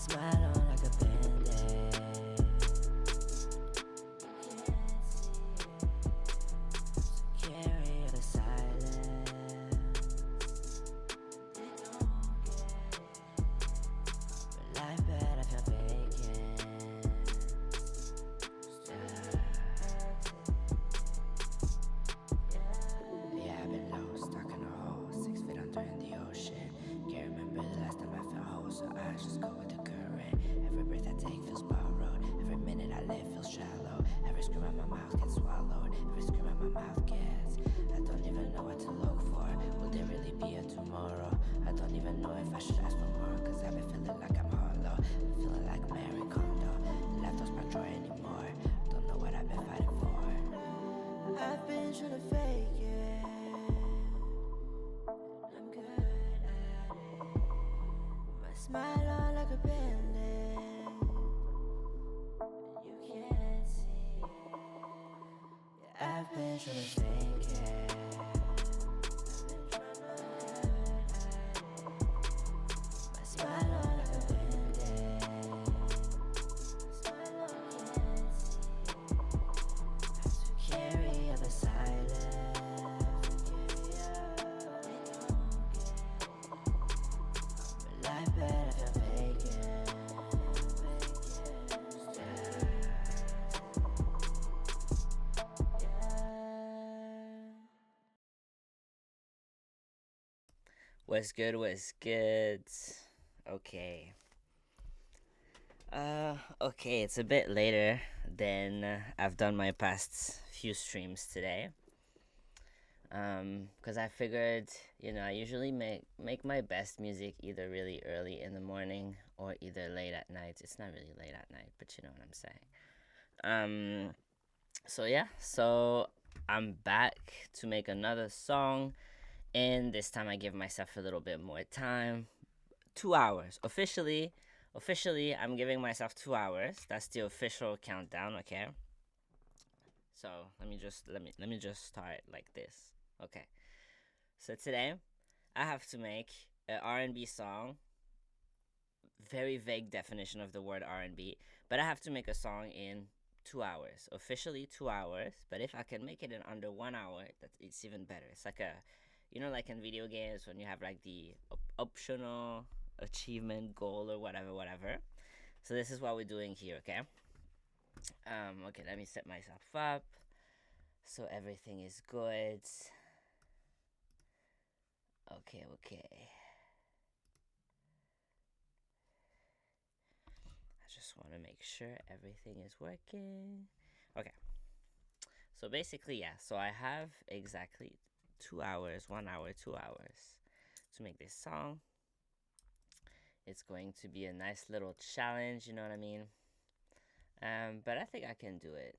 Smile on like a band-aid. Carry the silence. But life better feel vacant. Yeah, I've been low, stuck in a hole, 6 feet under in the ocean. Can't remember the last time I felt whole, so I just go with the current. Every breath I take feels borrowed. Every minute I live feels shallow. Every scream out my mouth gets swallowed. Every scream out my mouth gets. I don't even know what to look for. Will there really be a tomorrow? I don't even know if I should ask for more, cause I've been feeling like I'm hollow. Been feeling like Mary Kondo. Life don't spark joy anymore. Don't know what I've been fighting for. I've been trying to fake it. I'm good at it. My smile on like a band-aid. You can't see it. Yeah, I've been trying to fake it. My smile on like a band-aid. Smile on, can't see it. Have to carry the silence. Life better feel vacant. What's good? What's good? Okay. Okay, it's a bit later than I've done my past few streams today. Because I figured, I usually make my best music either really early in the morning or either late at night. It's not really late at night, but you know what I'm saying. So yeah, so I'm back to make another song, and this time I give myself a little bit more time. 2 hours. Officially, I'm giving myself 2 hours. That's the official countdown, okay? So let me just start like this. Okay. So today, I have to make an R&B song. Very vague definition of the word R&B, but I have to make a song in 2 hours. Officially 2 hours, but if I can make it in under 1 hour, it's even better. It's like like in video games when you have like the optional achievement goal or whatever. So this is what we're doing here, okay? Okay, let me set myself up so everything is good. Okay. I just want to make sure everything is working. Okay. So basically, yeah. So I have exactly 2 hours, 1 hour, 2 hours to make this song. It's going to be a nice little challenge, you know what I mean? But I think I can do it.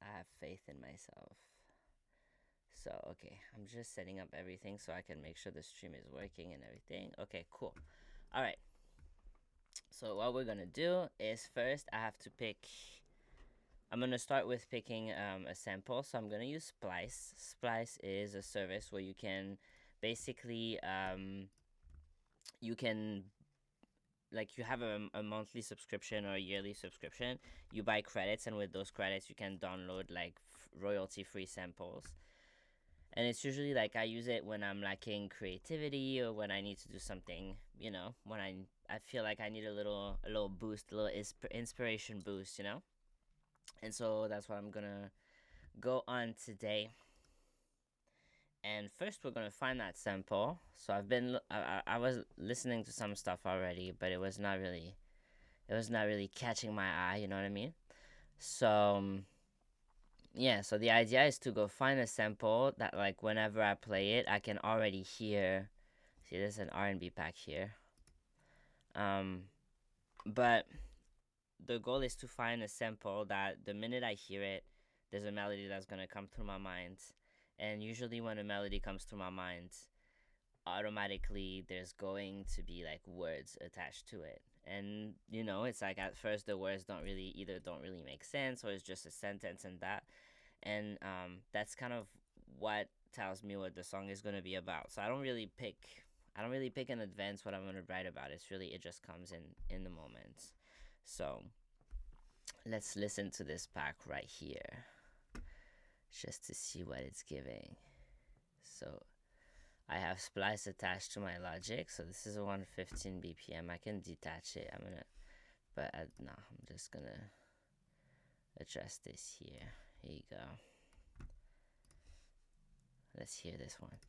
I have faith in myself. So, okay, I'm just setting up everything so I can make sure the stream is working and everything. Okay, cool. All right. So what we're gonna do is first I have to pick. I'm gonna start with picking a sample. So I'm gonna use Splice. Splice is a service where you can basically you can like you have a monthly subscription or a yearly subscription. You buy credits, and with those credits you can download like royalty free samples. And it's usually like I use it when I'm lacking creativity or when I need to do something, when I feel like I need a little boost, a little inspiration boost, And so that's what I'm gonna go on today. And first we're gonna find that sample. So I was listening to some stuff already, but it was not really catching my eye, you know what I mean? So yeah, so the idea is to go find a sample that like whenever I play it, I can already hear. See, there's an R&B pack here. But the goal is to find a sample that the minute I hear it, there's a melody that's gonna come through my mind. And usually when a melody comes through my mind, automatically there's going to be like words attached to it. And it's like at first the words don't really make sense, or it's just a sentence and that. And that's kind of what tells me what the song is going to be about. So I don't really pick I don't really pick in advance what I'm gonna write about. It's really, it just comes in the moment. So let's listen to this pack right here, just to see what it's giving. So I have splice attached to my Logic, so this is a 115 BPM. I can detach it. No, I'm just gonna adjust this here. Here you go. Let's hear this one.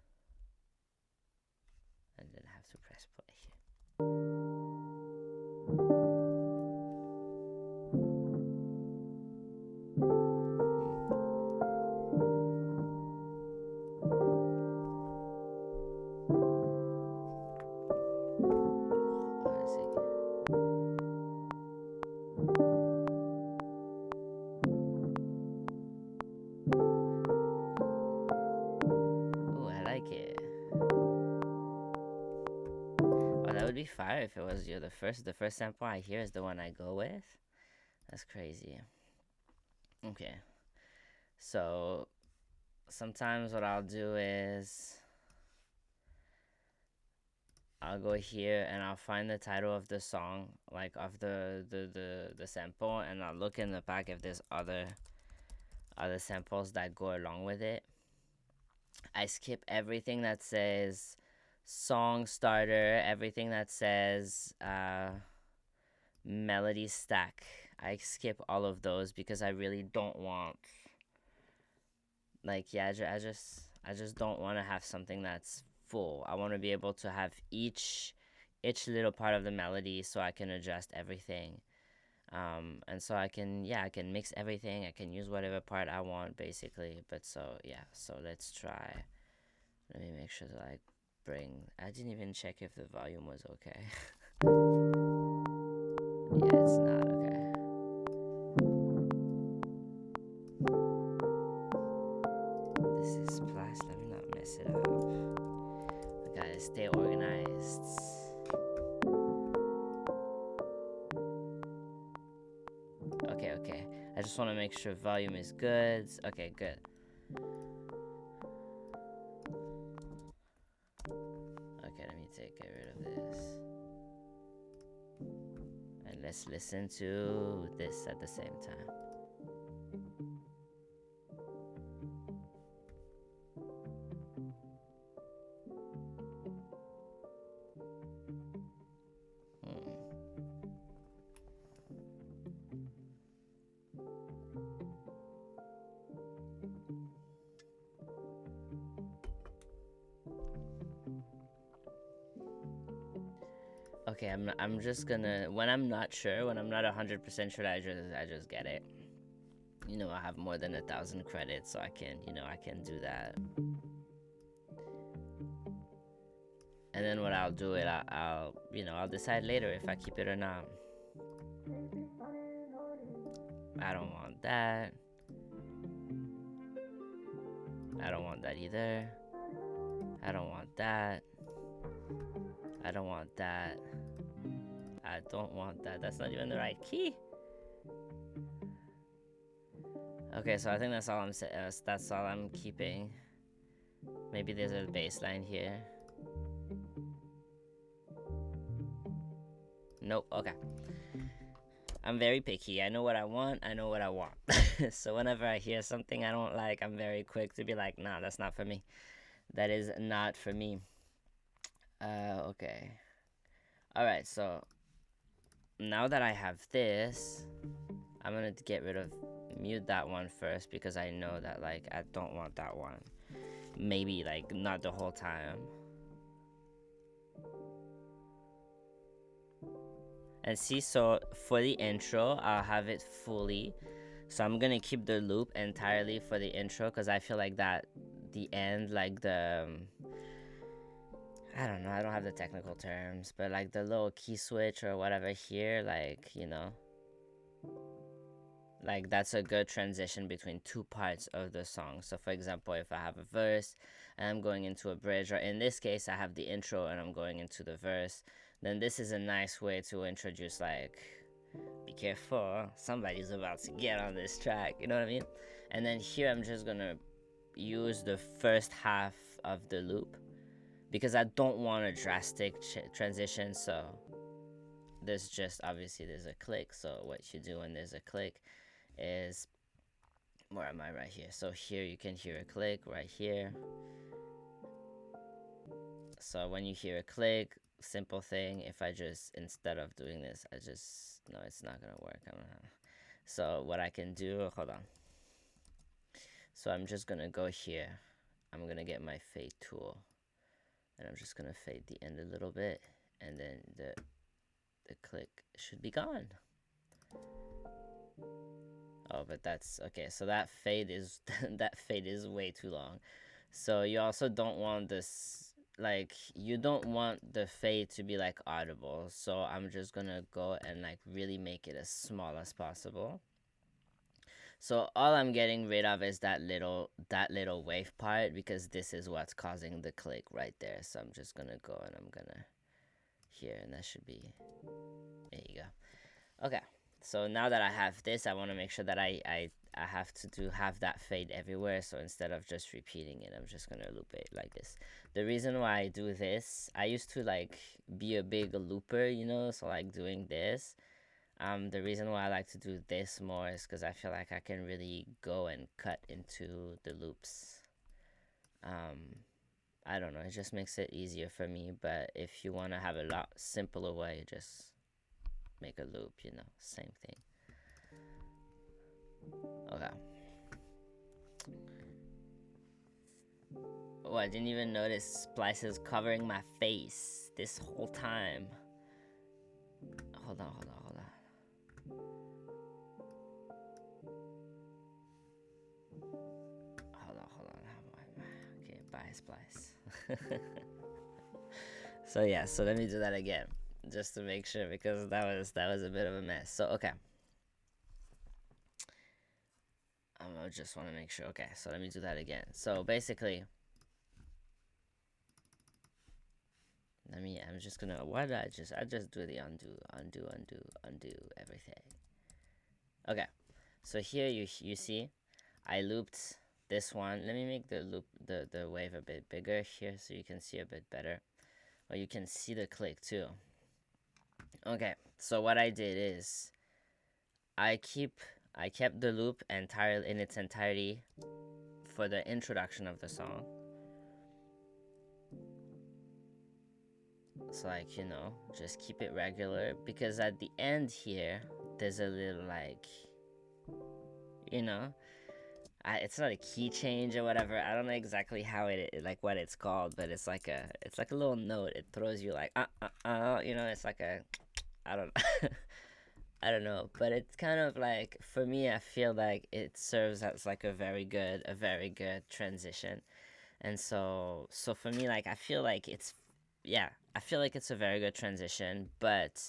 And then I have to press play here. Oh, I like it. Oh, that would be fire if it was the first sample I hear is the one I go with. That's crazy. Okay. So sometimes what I'll do is I'll go here and I'll find the title of the song, like of the sample, and I'll look in the back if there's other samples that go along with it. I skip everything that says song starter, everything that says melody stack. I skip all of those because I really don't want, like, yeah, I just don't want to have something that's full. I want to be able to have each little part of the melody so I can adjust everything. And so I can mix everything. I can use whatever part I want, basically. But so let's try. Let me make sure to I didn't even check if the volume was okay. Yeah, it's not okay. This is plus, let me not mess it up. I gotta stay organized. Okay. I just want to make sure volume is good. Okay, good. Okay, let me get rid of this. And let's listen to this at the same time. Okay, I'm just gonna, when I'm not sure, when I'm not 100% sure, I just get it. I have more than 1,000 credits, so I can do that. And then what I'll do I'll decide later if I keep it or not. I don't want that. I don't want that either. I don't want that. I don't want that. I don't want that. That's not even the right key. Okay, so I think that's all I'm keeping. Maybe there's a bass line here. Nope. Okay. I'm very picky. I know what I want. So whenever I hear something I don't like, I'm very quick to be like, nah, that's not for me. That is not for me. Okay. Alright, so now that I have this, I'm gonna mute that one first because I know that I don't want that one. Maybe not the whole time. And see, so for the intro, I'll have it fully. So I'm gonna keep the loop entirely for the intro because I feel like that the end, I don't know, I don't have the technical terms, but the little key switch or whatever here, that's a good transition between two parts of the song. So for example, if I have a verse and I'm going into a bridge, or in this case I have the intro and I'm going into the verse, then this is a nice way to introduce be careful, somebody's about to get on this track, you know what I mean? And then here I'm just gonna use the first half of the loop because I don't want a drastic transition. So there's just obviously there's a click. So what you do when there's a click is, where am I? Right here. So here you can hear a click right here. So when you hear a click, simple thing, if I just, instead of doing this, I just, no, it's not gonna work. So what I can do, hold on. So I'm just gonna go here. I'm gonna get my fade tool, and I'm just gonna fade the end a little bit, and then the click should be gone. Oh, but that's okay. So that fade is that fade is way too long. So you also don't want this, like, you don't want the fade to be like audible. So I'm just gonna go and like really make it as small as possible. So all I'm getting rid of is that little wave part, because this is what's causing the click right there. So I'm just gonna go and I'm gonna here, and that should be, there you go. Okay. So now that I have this, I want to make sure that I have to have that fade everywhere. So instead of just repeating it, I'm just gonna loop it like this. The reason why I do this, I used to like be a big looper, you know, so like doing this. The reason why I like to do this more is because I feel like I can really go and cut into the loops. I don't know, it just makes it easier for me. But if you want to have a lot simpler way, just make a loop, you know, same thing. Okay. Oh, I didn't even notice splices covering my face this whole time. Hold on. Okay, bye, splice. So yeah, so let me do that again, just to make sure, because that was a bit of a mess. So okay. I just want to make sure. Okay, so let me do that again. So basically, I'm just gonna, why did I just do the undo everything. Okay, so here you see, I looped this one. Let me make the loop, the wave a bit bigger here so you can see a bit better, or you can see the click too. Okay, so what I did is I kept the loop in its entirety for the introduction of the song. So like, you know, just keep it regular, because at the end here there's a little like, you know, it's not a key change or whatever. I don't know exactly how like what it's called, but it's like a little note. It throws you like you know, it's like a, I don't I don't know, but it's kind of like, for me, I feel like it serves as like a very good transition. And so for me, like, I feel like it's a very good transition. But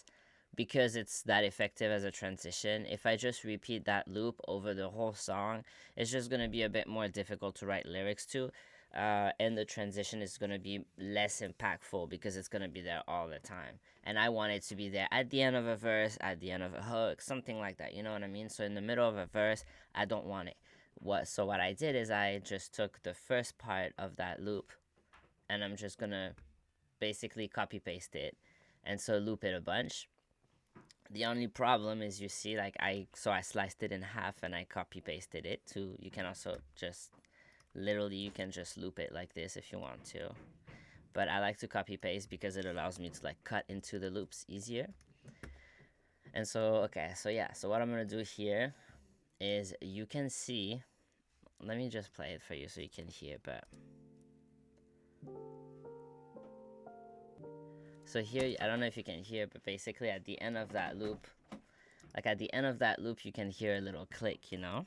because it's that effective as a transition, if I just repeat that loop over the whole song, it's just going to be a bit more difficult to write lyrics to. And the transition is going to be less impactful because it's going to be there all the time. And I want it to be there at the end of a verse, at the end of a hook, something like that. You know what I mean? So in the middle of a verse, I don't want it. So what I did is I just took the first part of that loop, and I'm just going to basically copy paste it, and so loop it a bunch. The only problem is, you see, like, I sliced it in half and I copy pasted it too. You can also just literally, you can just loop it like this if you want to, but I like to copy paste because it allows me to like cut into the loops easier. And so okay, so yeah, so what I'm gonna do here is, you can see, let me just play it for you so you can hear. But so here, I don't know if you can hear, but basically at the end of that loop, you can hear a little click, you know?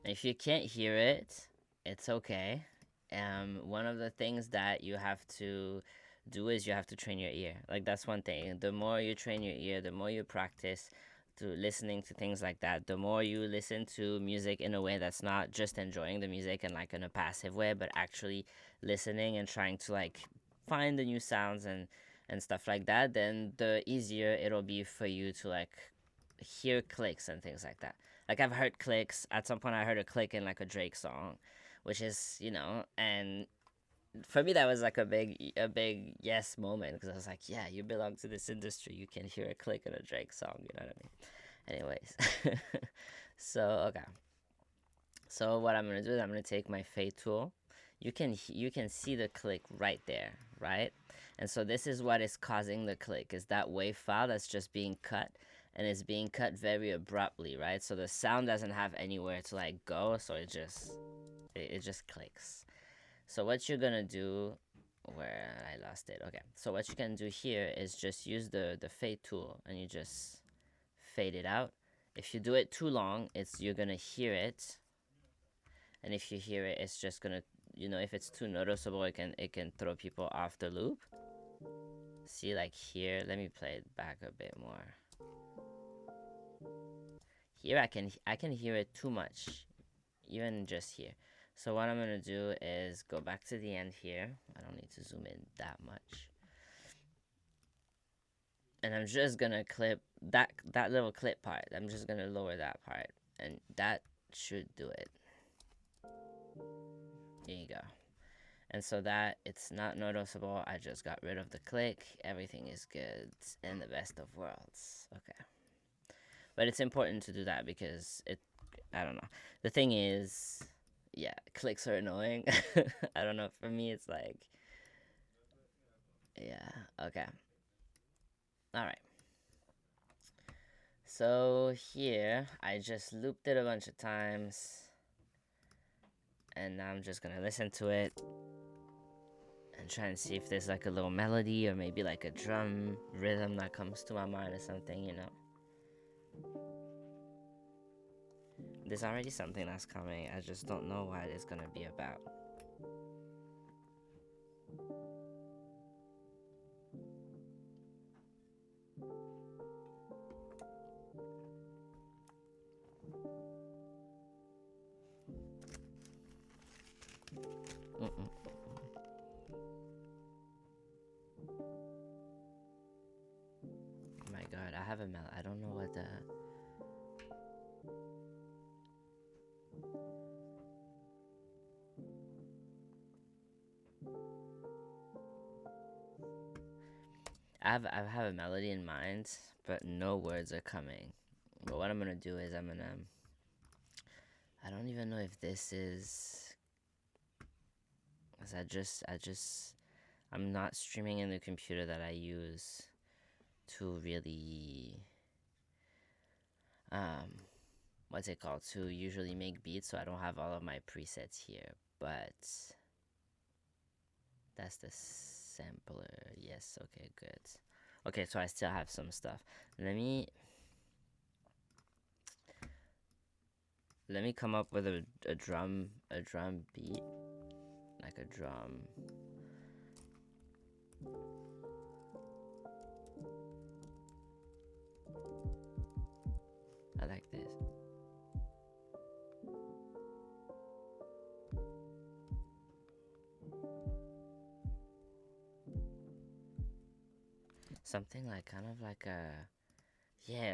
If you can't hear it, it's okay. One of the things that you have to do is you have to train your ear. Like, that's one thing. The more you train your ear, the more you practice to listening to things like that, the more you listen to music in a way that's not just enjoying the music and like in a passive way, but actually listening and trying to like find the new sounds and stuff like that, then the easier it'll be for you to like hear clicks and things like that. Like, I've heard clicks. At some point I heard a click in like a Drake song, which is, and for me that was like a big yes moment, because I was like, yeah, you belong to this industry, you can hear a click in a Drake song, you know what I mean? Anyways, so okay, so what I'm gonna do is I'm gonna take my fade tool. You can see the click right there, right? And so this is what is causing the click, is that wave file that's just being cut, and it's being cut very abruptly, right? So the sound doesn't have anywhere to like go, so it just clicks. So what you're gonna do, where I lost it. Okay. So what you can do here is just use the fade tool, and you just fade it out. If you do it too long, you're gonna hear it, and if you hear it, it's just gonna, if it's too noticeable, it can throw people off the loop. See, like here, let me play it back a bit more. Here I can hear it too much, even just here. So what I'm gonna do is go back to the end here. I don't need to zoom in that much. And I'm just gonna clip that little clip part. I'm just gonna lower that part, and that should do it. There you go. And so that it's not noticeable, I just got rid of the click. Everything is good in the best of worlds. Okay. But it's important to do that because I don't know. The thing is, yeah, clicks are annoying. I don't know. For me, it's like, yeah, okay. All right. So here, I just looped it a bunch of times. And now I'm just gonna listen to it and try and see if there's like a little melody or maybe like a drum rhythm that comes to my mind or something. There's already something that's coming. I just don't know what it's gonna be about. Mm-mm. Oh my god, I have a I don't know what the... I have a melody in mind, but no words are coming. But what I'm gonna do is I don't even know if this is... Cause I'm not streaming in the computer that I use to really, what's it called, to usually make beats, so I don't have all of my presets here, but that's the sampler. Yes, okay, good. Okay, so I still have some stuff. Let me come up with a drum beat, like a drum. I like this. Something like kind of like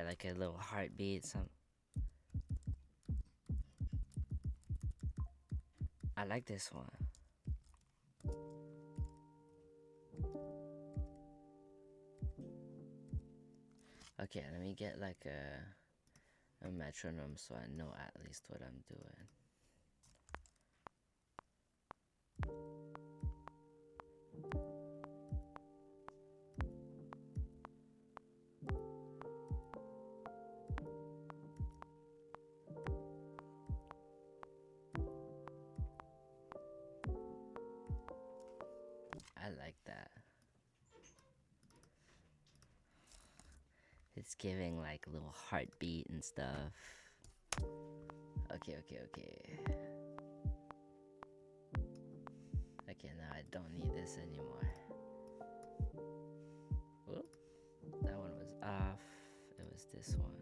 like a little heartbeat. I like this one. Okay, let me get like a metronome so I know at least what I'm doing. I like that. It's giving like a little heartbeat and stuff. Okay. Okay, now I don't need this anymore. Whoop. That one was off. It was this one.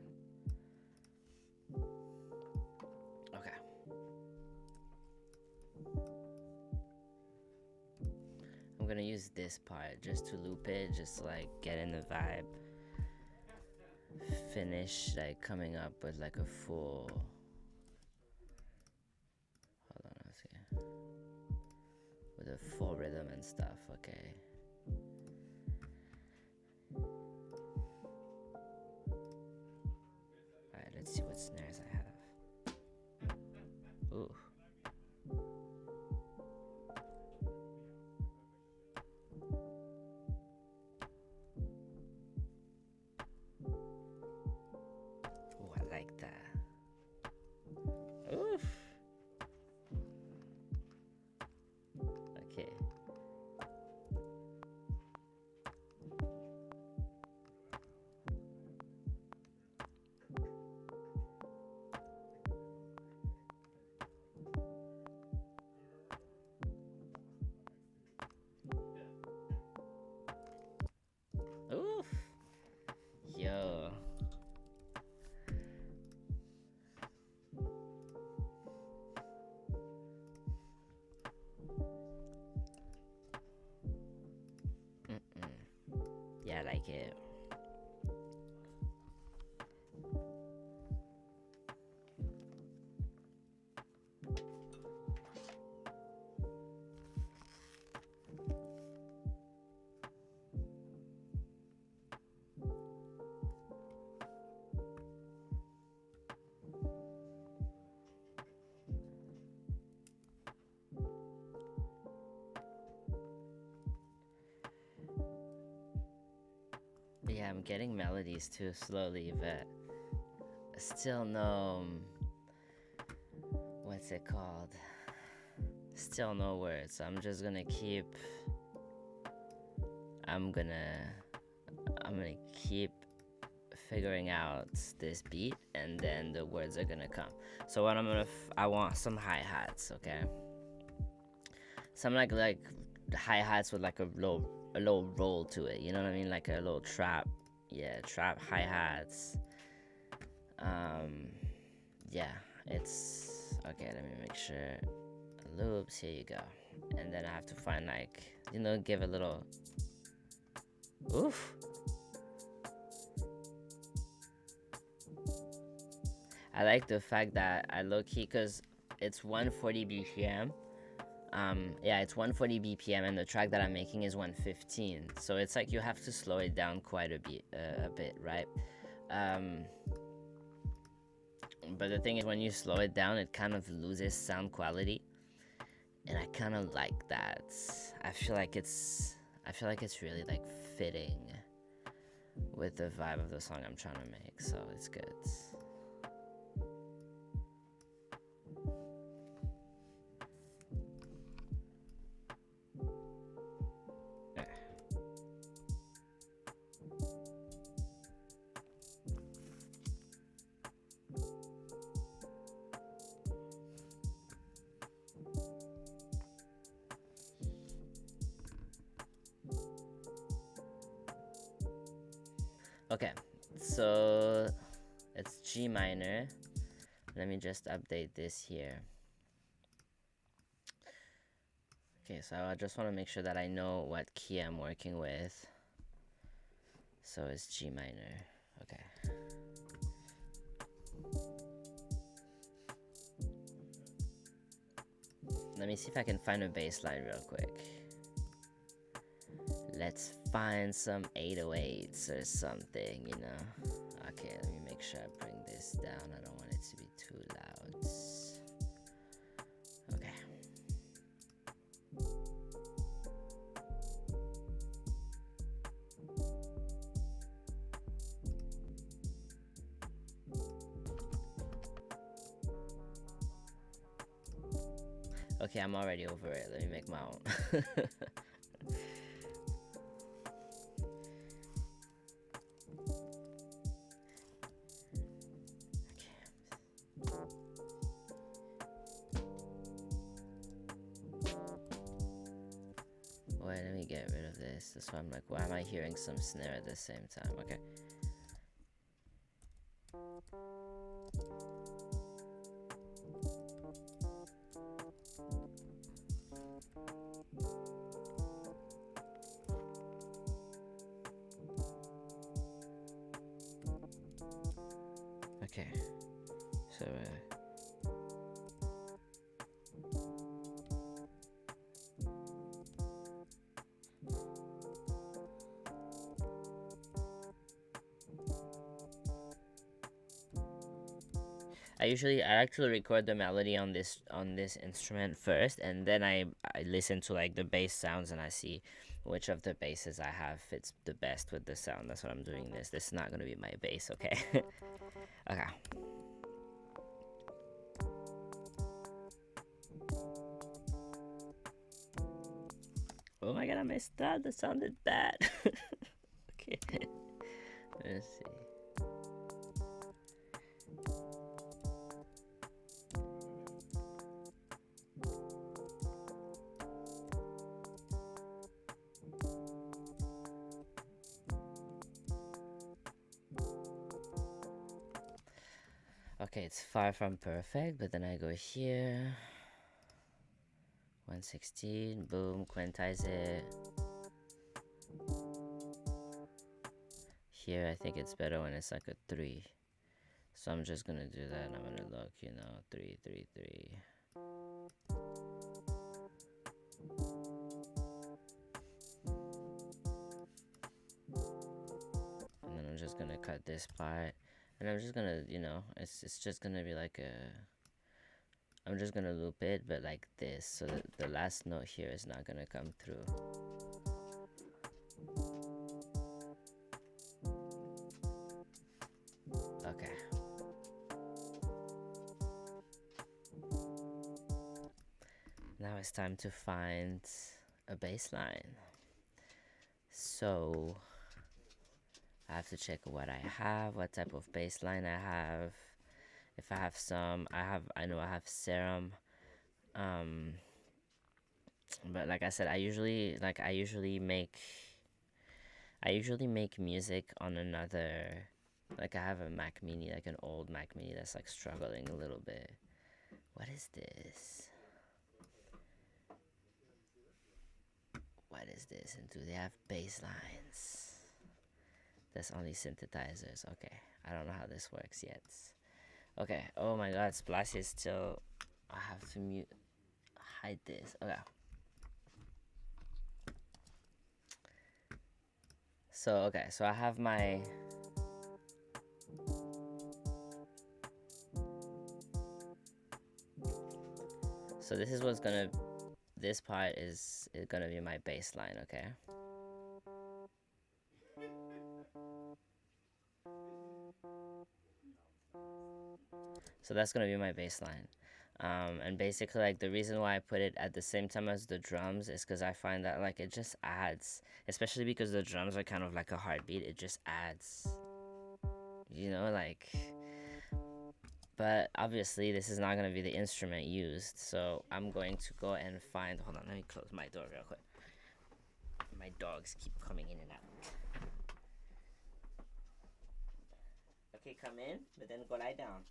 Okay. I'm gonna use this part just to loop it, just to like get in the vibe. Finish like coming up with like a full... Hold on, let's see. the full rhythm and stuff. Okay. Alright, let's see what snares I have. Ooh. Ooh, I like that. Oof. Okay. Oof. Yo. Yeah, I like it. Yeah, I'm getting melodies too slowly, but still no. What's it called? Still no words. So I'm just gonna keep. I'm gonna keep figuring out this beat, and then the words are gonna come. So what I'm gonna, I want some hi-hats, okay? Some like hi-hats with like a little roll to it. You know what I mean? Like a little trap. Yeah, trap hi-hats. Yeah, it's okay. Let me make sure. Loops. Here you go. And then I have to find like, give a little. Oof. I like the fact that I low-key, because it's 140 BPM. Yeah, it's 140 BPM, and the track that I'm making is 115. So it's like you have to slow it down quite a bit, right? But the thing is, when you slow it down, it kind of loses sound quality, and I kind of like that. I feel like it's really like fitting with the vibe of the song I'm trying to make, so it's good. Okay, so it's G minor. Let me just update this here. Okay, so I just want to make sure that I know what key I'm working with. So it's G minor. Okay. Let me see if I can find a bass line real quick. Let's find some 808s or something, Okay, let me make sure I bring this down. I don't want it to be too loud. Okay. Okay, I'm already over it. Let me make my own. Wait, let me get rid of this. That's why I'm like, why am I hearing some snare at the same time? Okay. Okay. So, I actually record the melody on this instrument first, and then I listen to like the bass sounds, and I see which of the basses I have fits the best with the sound. That's what I'm doing this. This is not gonna be my bass, okay? Okay. Oh my god, I messed up. That sounded bad. Okay. Let's see. Okay, it's far from perfect, but then I go here. 116, boom, quantize it. Here, I think it's better when it's like a 3. So I'm just gonna do that, and I'm gonna look, 3, 3, 3. And then I'm just gonna cut this part, and I'm just gonna, it's just gonna be like I'm just gonna loop it, but like this, so that the last note here is not gonna come through. Okay. Now it's time to find a bass line. So I have to check what I have, what type of bass line I have. If I have some, I know I have Serum. But like I said, I usually make music on another, like I have a Mac Mini, like an old Mac Mini that's like struggling a little bit. What is this? What is this? And do they have bass lines? That's only synthesizers. Okay, I don't know how this works yet. Okay, oh my god, Splash is still, I have to hide this. Okay. So I have my, so this part is gonna be my bass line, okay? So that's gonna be my bass line. And basically, like, the reason why I put it at the same time as the drums is because I find that, like, it just adds, especially because the drums are kind of like a heartbeat, it just adds, like, but obviously this is not going to be the instrument used, so I'm going to go and find, hold on, let me close my door real quick. My dogs keep coming in and out. Okay, come in, but then go lie down.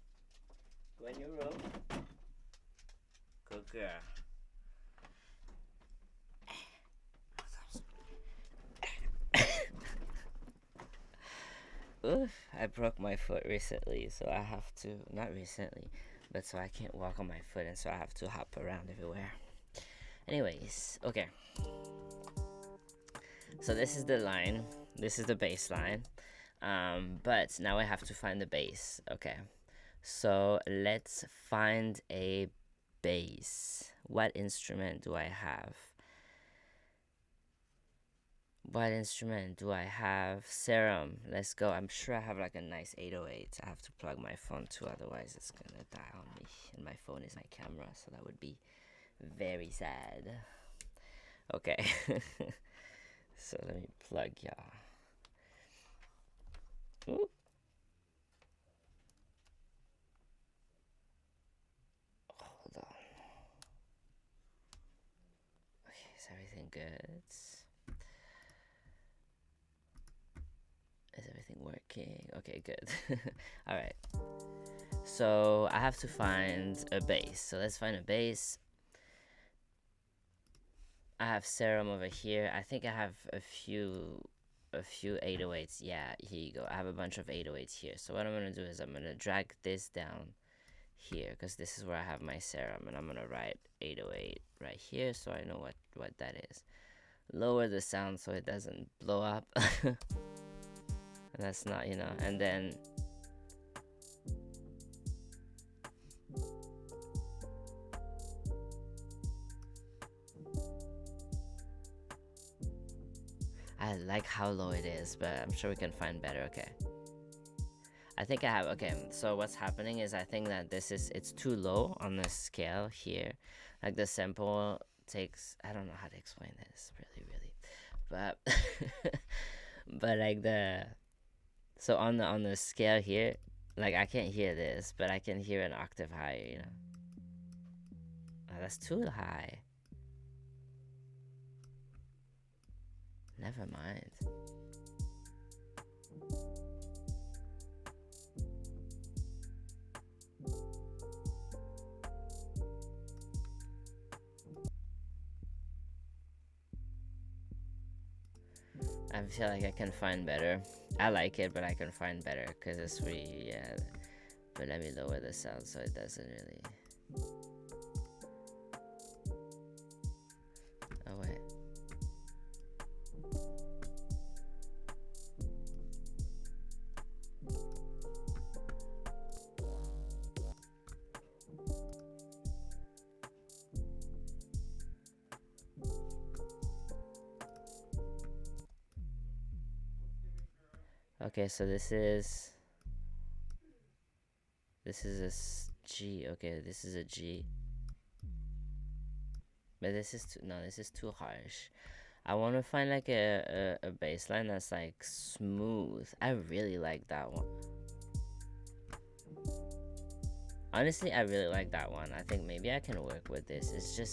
Go in your room. Good girl. Oof, I broke my foot recently, so I have to, not recently, but so I can't walk on my foot, and so I have to hop around everywhere. Anyways, okay. So this is the line, this is the bass line, but now I have to find the bass, okay. So let's find a bass. What instrument do I have? What instrument do I have? Serum. Let's go. I'm sure I have like a nice 808. I have to plug my phone too, otherwise it's gonna die on me. And my phone is my camera, so that would be very sad. Okay. So let me plug y'all. Ooh. Hold on. Okay, is everything good? Is everything working? Okay, good. Alright. So I have to find a bass. So let's find a bass. I have Serum over here. I think I have a few 808s. Yeah, here you go. I have a bunch of 808s here. So what I'm going to do is I'm going to drag this down here, because this is where I have my Serum, and I'm going to write 808 right here so I know what that is. Lower the sound so it doesn't blow up. And that's not, and then I like how low it is, but I'm sure we can find better. Okay. I think I have, okay, so what's happening is I think that it's too low on the scale here. Like the sample takes, I don't know how to explain this, really. But, but like so on the scale here, like I can't hear this, but I can hear an octave higher, you know? Oh, that's too high. Never mind. I feel like I can find better. I like it, but I can find better because it's free, yeah. But let me lower the sound so it doesn't really. Oh, wait. Okay, so this is a G. Okay, this is a G. But this is this is too harsh. I want to find like a bass line that's like smooth. I really like that one. Honestly, I really like that one. I think maybe I can work with this. It's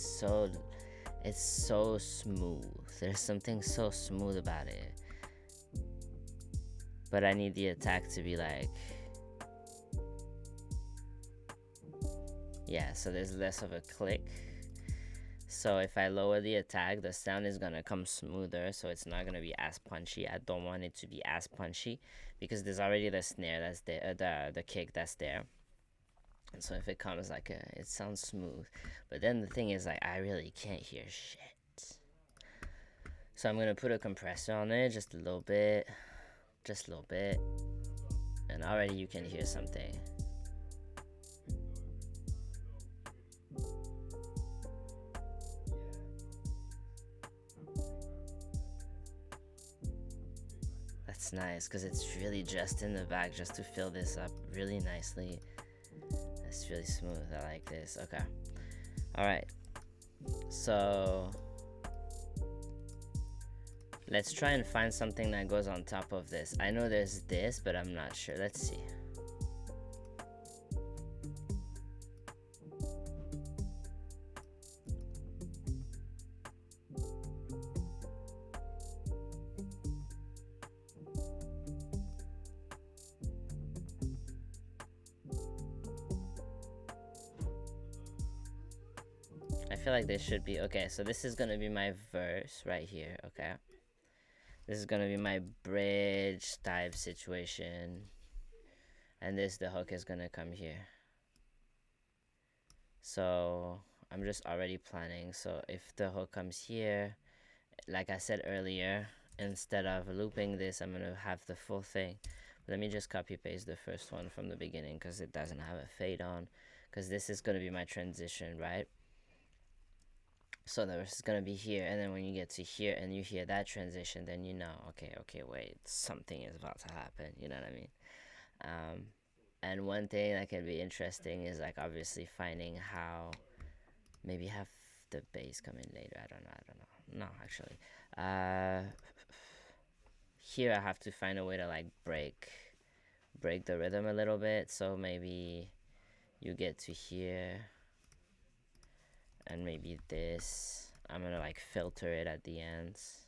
so smooth. There's something so smooth about it. But I need the attack to be like, yeah, so there's less of a click. So if I lower the attack, the sound is gonna come smoother, so it's not gonna be as punchy. I don't want it to be as punchy because there's already the snare that's there, the kick that's there. And so if it comes like it sounds smooth. But then the thing is, like, I really can't hear shit. So I'm gonna put a compressor on it, just a little bit, and already you can hear something. That's nice, because it's really just in the back, just to fill this up really nicely. That's really smooth. I like this. Okay. Alright. So let's try and find something that goes on top of this. I know there's this, but I'm not sure. Let's see. I feel like this should be okay. So this is gonna be my verse right here. Okay, this is gonna be my bridge type situation, and the hook is gonna come here. So I'm just already planning. So if the hook comes here, like I said earlier, instead of looping this, I'm gonna have the full thing. Let me just copy paste the first one from the beginning because it doesn't have a fade on, because this is gonna be my transition, right? So the verse is gonna be here, and then when you get to here and you hear that transition, then you know, okay, wait, something is about to happen. You know what I mean? And one thing that can be interesting is like obviously finding how maybe have the bass come in later. I don't know. No, actually, here I have to find a way to like break the rhythm a little bit. So maybe you get to here. And maybe this, I'm gonna like filter it at the ends.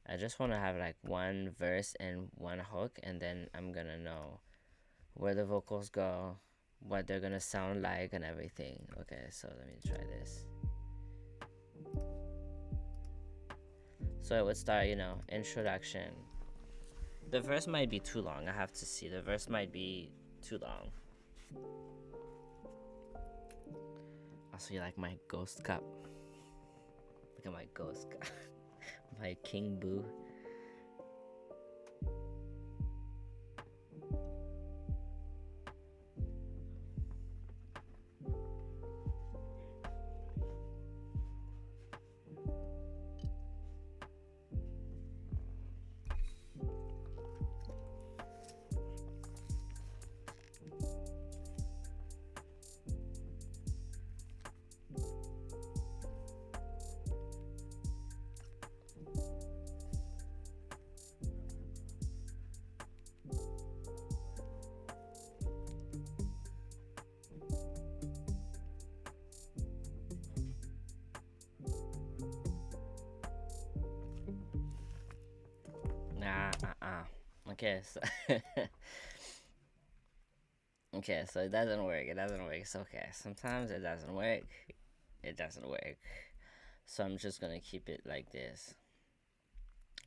I just want to have like one verse and one hook, and then I'm gonna know where the vocals go, what they're gonna sound like, and everything. Okay, so let me try this. So it would start, introduction. The verse might be too long. I have to see. The verse might be too long. Also, you like my ghost cup? Look at my ghost cup. My King Boo. Okay, so okay, so it doesn't work. It doesn't work. It's okay. Sometimes it doesn't work. It doesn't work. So I'm just gonna keep it like this.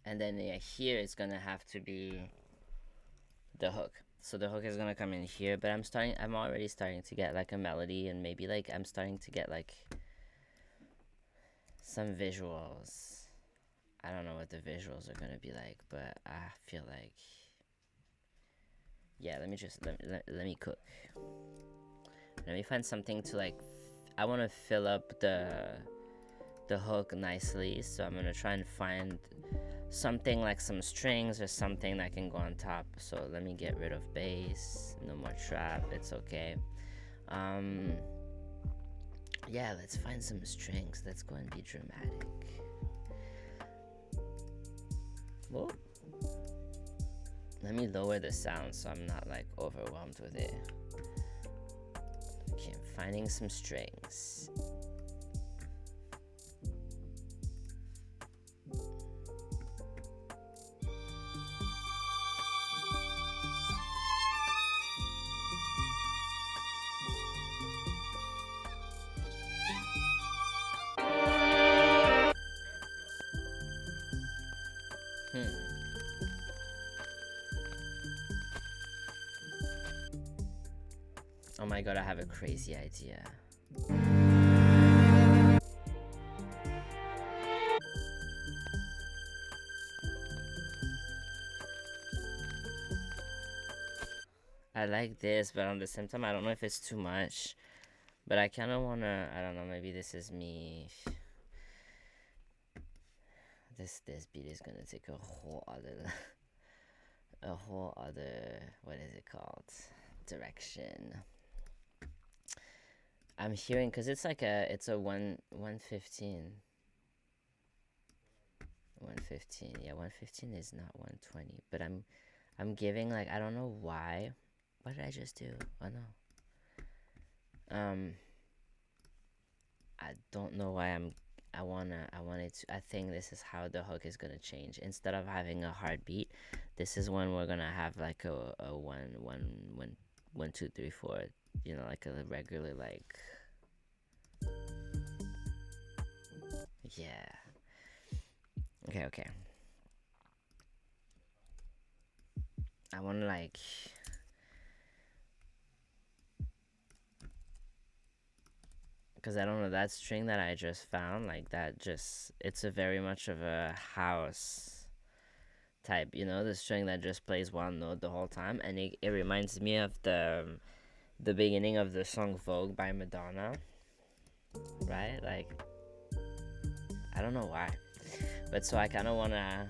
And then yeah, here it's gonna have to be the hook. So the hook is gonna come in here, but I'm already starting to get like a melody, and maybe like I'm starting to get like some visuals. I don't know what the visuals are gonna be like, but I feel like, yeah, let me cook. Let me find something to like. I want to fill up the hook nicely, so I'm gonna try and find something like some strings or something that can go on top. So let me get rid of bass. No more trap. It's okay. Um, yeah, let's find some strings. Let's go and be dramatic. Whoa. Let me lower the sound so I'm not like overwhelmed with it. Okay, I'm finding some strings. Oh my god, I have a crazy idea. I like this, but at the same time, I don't know if it's too much. But I kind of want to, I don't know, maybe this is me. This beat is going to take a whole other, what is it called? Direction. I'm hearing, because it's like it's a 115. 115, yeah, 115 is not 120, but I'm giving like, I don't know why. What did I just do? Oh no. I don't know why I think this is how the hook is gonna change. Instead of having a hard beat, this is when we're gonna have like a one, two, three, four, you know, like a regular, like, yeah. Okay. I wanna like, because I don't know, that string that I just found, like that just, it's a very much of a house type, you know, the string that just plays one note the whole time, and it reminds me of the beginning of the song Vogue by Madonna, right? Like, I don't know why, but so I kind of want to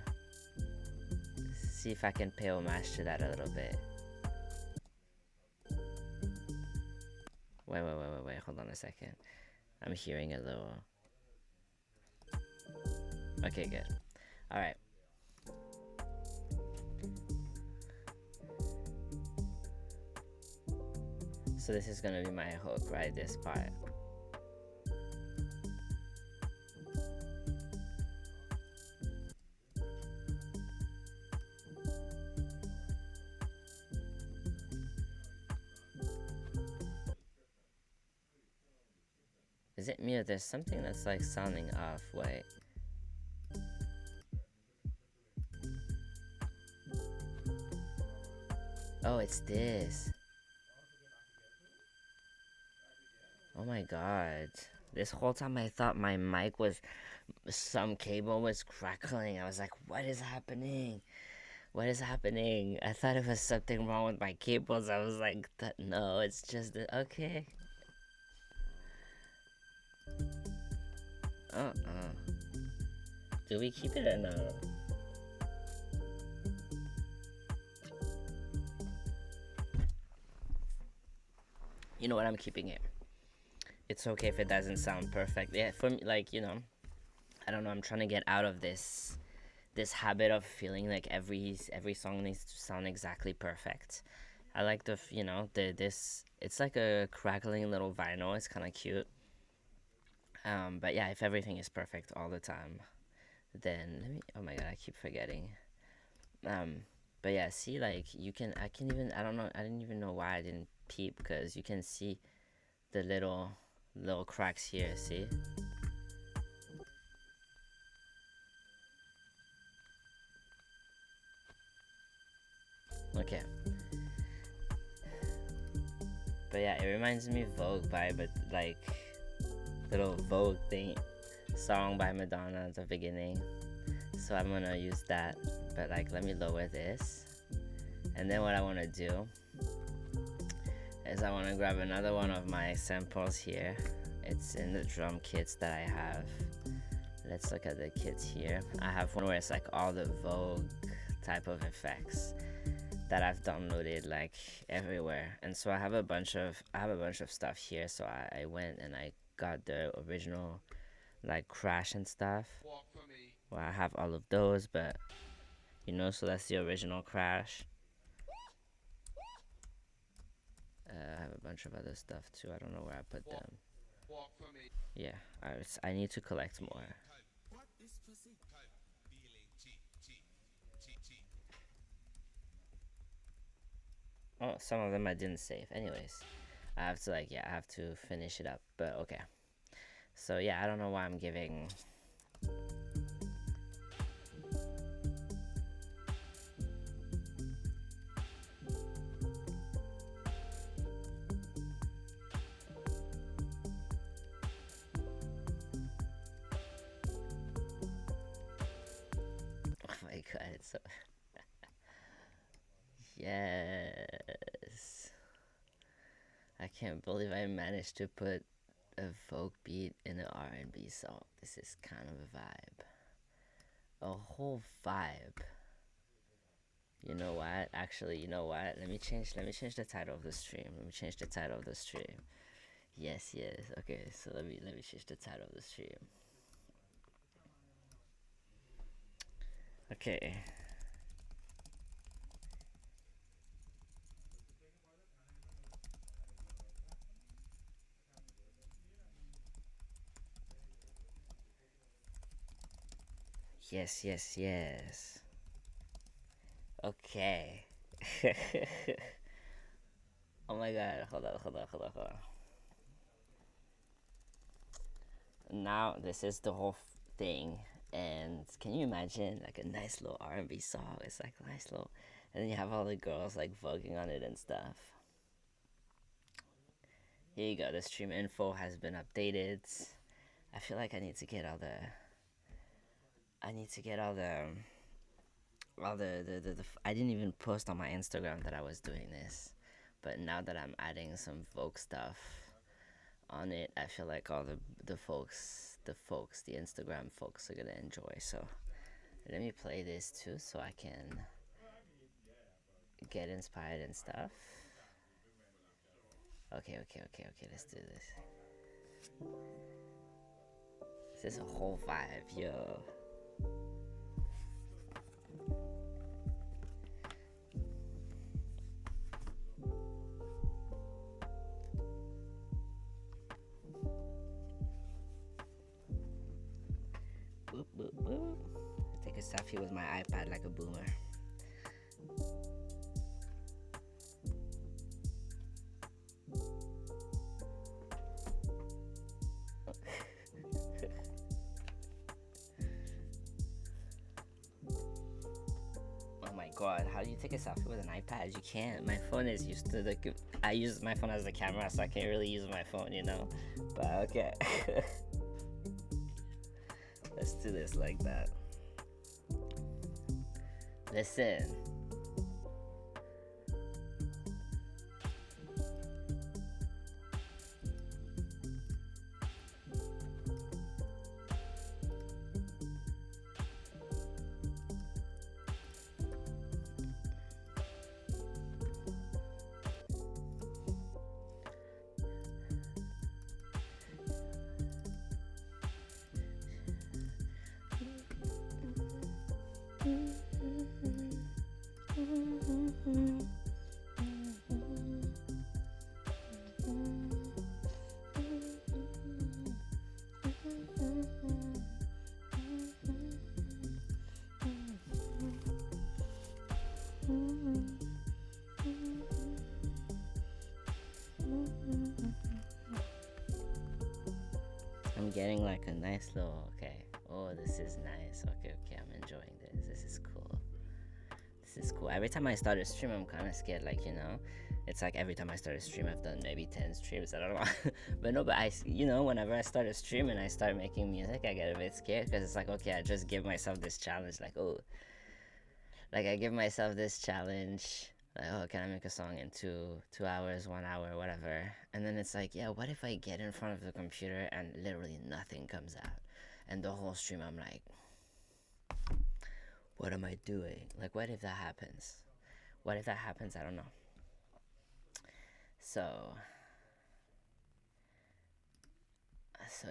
see if I can pay homage to that a little bit. Wait, hold on a second. I'm hearing a little. Okay, good. All right. So this is gonna be my hook, right? This part. Is it me or there's something that's like sounding off? Wait. Oh, it's this. Oh my god. This whole time I thought my mic was, some cable was crackling. I was like, what is happening? What is happening? I thought it was something wrong with my cables. I was like, no, it's just, okay. Do we keep it or no? You know what? I'm keeping it. It's okay if it doesn't sound perfect. Yeah, for me, like, you know, I don't know. I'm trying to get out of this habit of feeling like every song needs to sound exactly perfect. I like this. It's like a crackling little vinyl. It's kind of cute. But yeah, if everything is perfect all the time, then let me. Oh my god, I keep forgetting. But But yeah, see, like you can, I can even, I don't know, I didn't even know why I didn't peep, because you can see the little cracks here. See? Okay. But yeah, it reminds me of Vogue by, but like little Vogue thing song by Madonna at the beginning. So I'm gonna use that. But like, let me lower this. And then what I want to do is I want to grab another one of my samples here. It's in the drum kits that I have. Let's look at the kits here. I have one where it's like all the Vogue type of effects that I've downloaded like everywhere. And so I have a bunch of stuff here. So I went and I got the original like Crash and stuff. Well, I have all of those, but you know, so that's the original Crash. I have a bunch of other stuff too. I don't know where I put them. Yeah, I need to collect more. Oh, some of them I didn't save. Anyways, I have to like, yeah, I have to finish it up. But okay. So yeah, I don't know why I'm giving. Oh my god, it's so. Yes. I can't believe I managed to put a folk beat in an R&B song. This is kind of a vibe. A whole vibe. You know what? Actually, you know what? Let me change the title of the stream. Yes. Okay, so let me change the title of the stream. Okay. Yes. Okay. Oh my god, hold on. Now this is the whole thing, and can you imagine like a nice little R&B song? It's like a nice little, and then you have all the girls like voguing on it and stuff. Here you go. The stream info has been updated. I feel like I need to get all the. I didn't even post on my Instagram that I was doing this, but now that I'm adding some folk stuff on it, I feel like all the Instagram folks are gonna enjoy. So let me play this too, so I can get inspired and stuff. Okay. Let's do this. This is a whole vibe, yo. Boop. Take a selfie with my iPad like a boomer. Oh my god, how do you take a selfie with an iPad? You can't. My phone is used to I use my phone as a camera, so I can't really use my phone, you know? But okay. Let's do this like that. Listen. I'm getting like a nice little, okay. Oh, this is nice. Okay, I'm enjoying this. This is cool. This is cool. Every time I start a stream, I'm kind of scared. Like, it's like every time I start a stream, I've done maybe 10 streams. I don't know. But no, but whenever I start a stream and I start making music, I get a bit scared because it's like, okay, I just give myself this challenge. Like, oh, like I give myself this challenge. Like, oh, can I make a song in 2 hours, 1 hour, whatever? And then it's like, yeah, what if I get in front of the computer and literally nothing comes out? And the whole stream, I'm like, what am I doing? Like, what if that happens? What if that happens? I don't know. So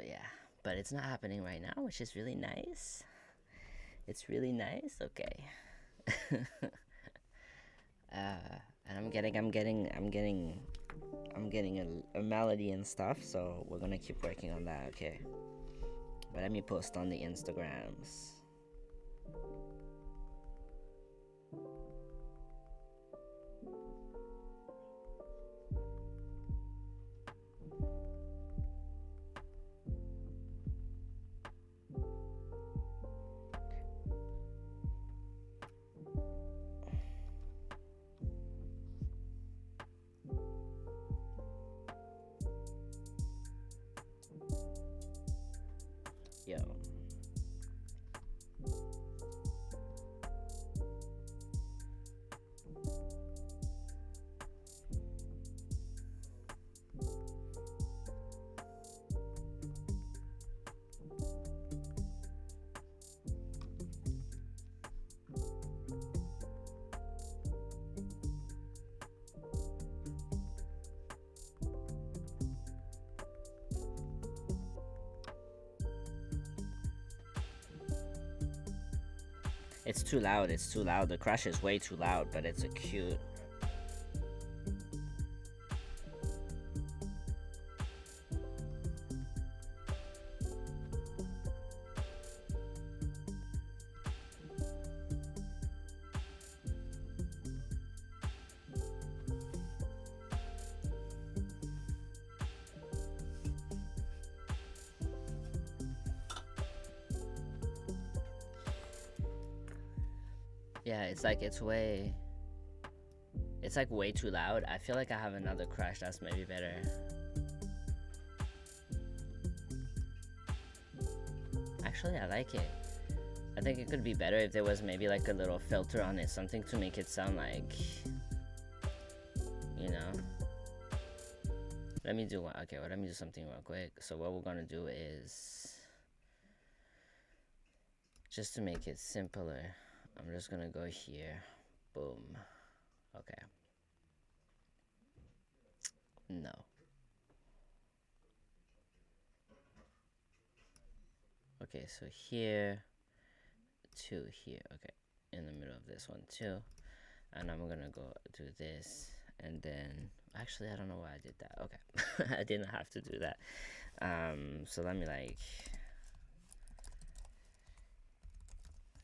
yeah, but it's not happening right now, which is really nice. It's really nice. Okay. And I'm getting a melody and stuff. So we're gonna keep working on that. Okay. But let me post on the Instagrams. Yo. It's too loud. It's too loud. The crash is way too loud, but it's a cute. Yeah, it's like it's like way too loud. I feel like I have another crash that's maybe better. Actually, I like it. I think it could be better if there was maybe like a little filter on it, something to make it sound like, Let me do one. Okay, well, let me do something real quick. So what we're gonna do is, just to make it simpler, I'm just gonna go here. Boom. Okay. No. Okay, so here to here. Okay, in the middle of this one too. And I'm gonna go do this, and then actually I don't know why I did that. Okay. I didn't have to do that. So let me like,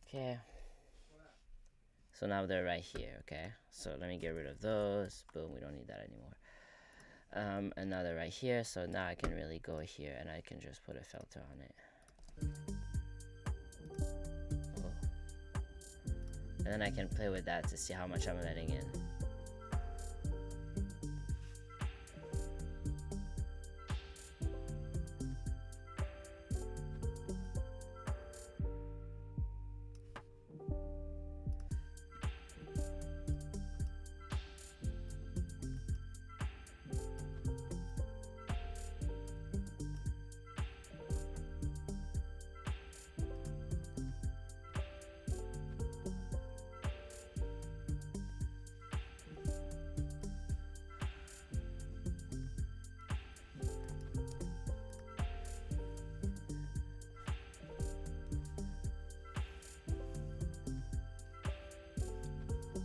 okay, so now they're right here. Okay, so let me get rid of those. Boom, we don't need that anymore. And now they're right here, so now I can really go here and I can just put a filter on it. And then I can play with that to see how much I'm letting in.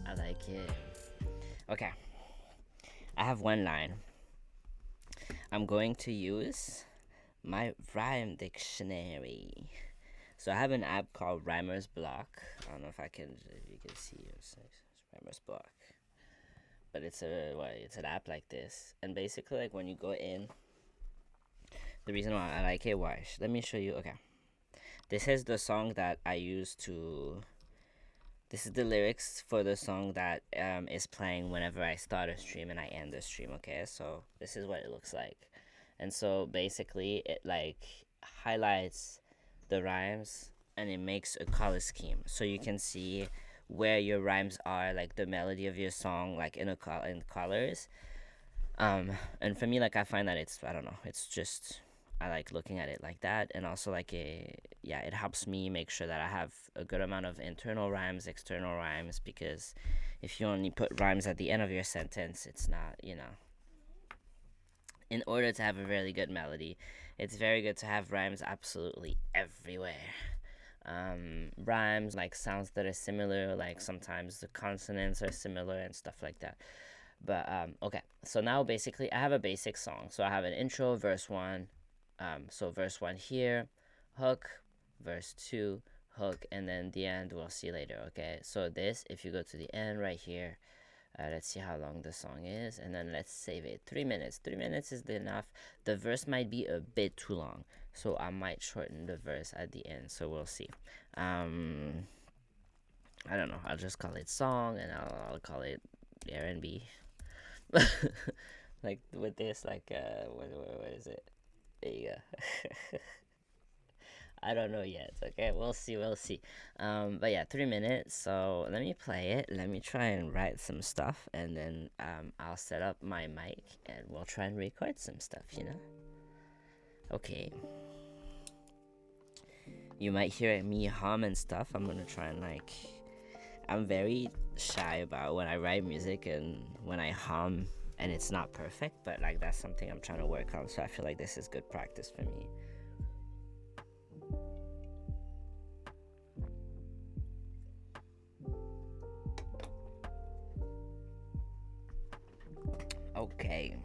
I like it. Okay. I have one line. I'm going to use my rhyme dictionary. So I have an app called Rhymer's Block. I don't know if you can see it. It's Rhymer's Block. But it's an app like this. And basically, like, when you go in The reason why I like it, why? Let me show you. Okay, this is the song that I used to. This is the lyrics for the song that is playing whenever I start a stream and I end the stream. Okay, so this is what it looks like, and so basically it like highlights the rhymes and it makes a color scheme so you can see where your rhymes are, like the melody of your song, like in colors. And for me, like I find that it's, I don't know, it's just I like looking at it like that, and also like yeah, it helps me make sure that I have a good amount of internal rhymes, external rhymes, because if you only put rhymes at the end of your sentence, it's not, in order to have a really good melody, it's very good to have rhymes absolutely everywhere. Rhymes, like sounds that are similar, like sometimes the consonants are similar and stuff like that. But okay, so now basically I have a basic song. So I have an intro, verse one. So verse one here, hook, verse two, hook, and then the end we'll see later. Okay, so this, if you go to the end right here, let's see how long the song is, and then let's save it. 3 minutes. 3 minutes is enough. The verse might be a bit too long, so I might shorten the verse at the end. So we'll see. I don't know. I'll just call it song, and I'll call it R&B. Like with this, like what is it? There you go. I don't know yet. Okay, we'll see. We'll see. But yeah, 3 minutes. So let me play it. Let me try and write some stuff, and then I'll set up my mic, and we'll try and record some stuff. Okay. You might hear me hum and stuff. I'm gonna try and like. I'm very shy about when I write music and when I hum, and it's not perfect, but like that's something I'm trying to work on. So I feel like this is good practice for me. Okay.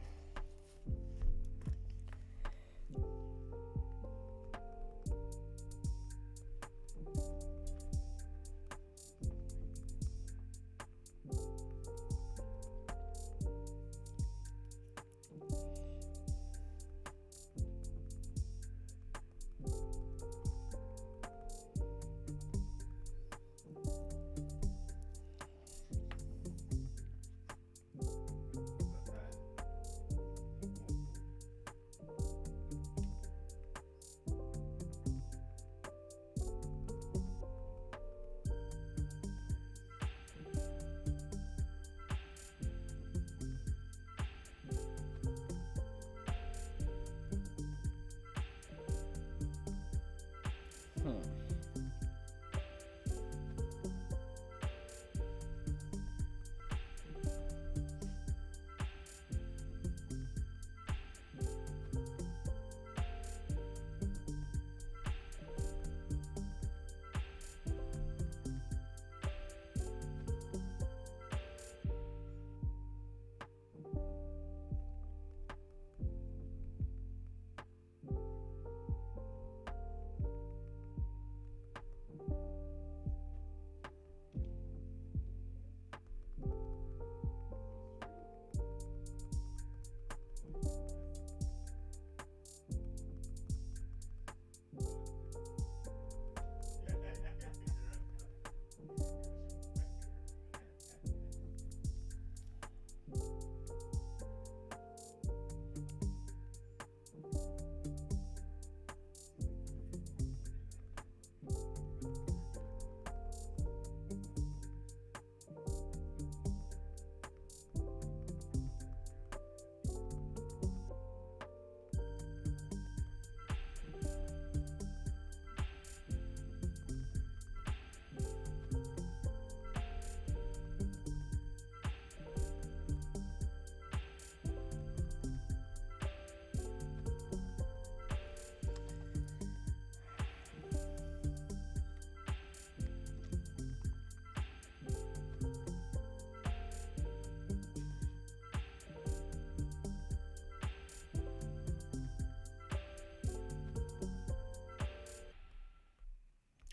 Hmm.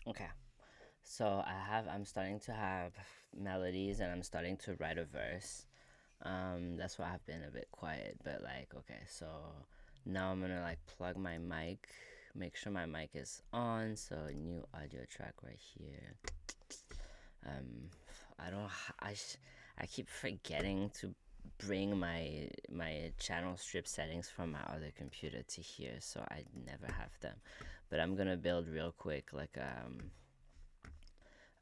Okay. So I'm starting to have melodies, and I'm starting to write a verse. That's why I've been a bit quiet, but like, okay, so Now I'm gonna like plug my mic, make sure my mic is on. So new audio track right here. Um, I don't. I keep forgetting to bring my channel strip settings from my other computer to here, so I never have them. But I'm gonna build real quick like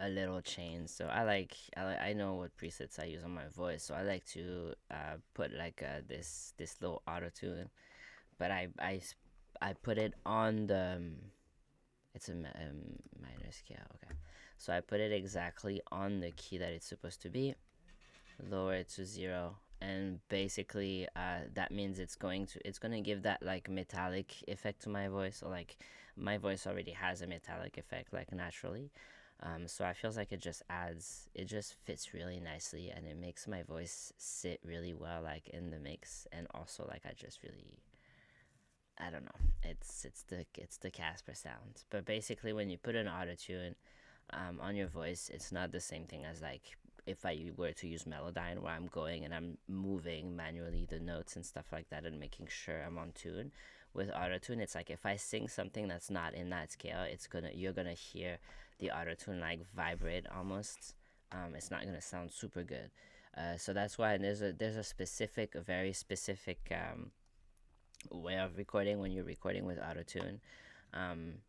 a little chain. So I know what presets I use on my voice, so I like to put like this little auto tune, but I put it on the it's a minor scale. Okay, so I put it exactly on the key that it's supposed to be, lower it to 0, and basically that means it's gonna give that like metallic effect to my voice. So like my voice already has a metallic effect like naturally, so I feels like it just fits really nicely, and it makes my voice sit really well like in the mix. And also like I don't know, it's the Casper sound. But basically when you put an auto tune on your voice, it's not the same thing as like if I were to use Melodyne, where I'm going and I'm moving manually the notes and stuff like that and making sure I'm on tune. With autotune, it's like if I sing something that's not in that scale, you're gonna hear the autotune like vibrate almost. It's not gonna sound super good. So that's why there's a specific, a very specific way of recording when you're recording with autotune.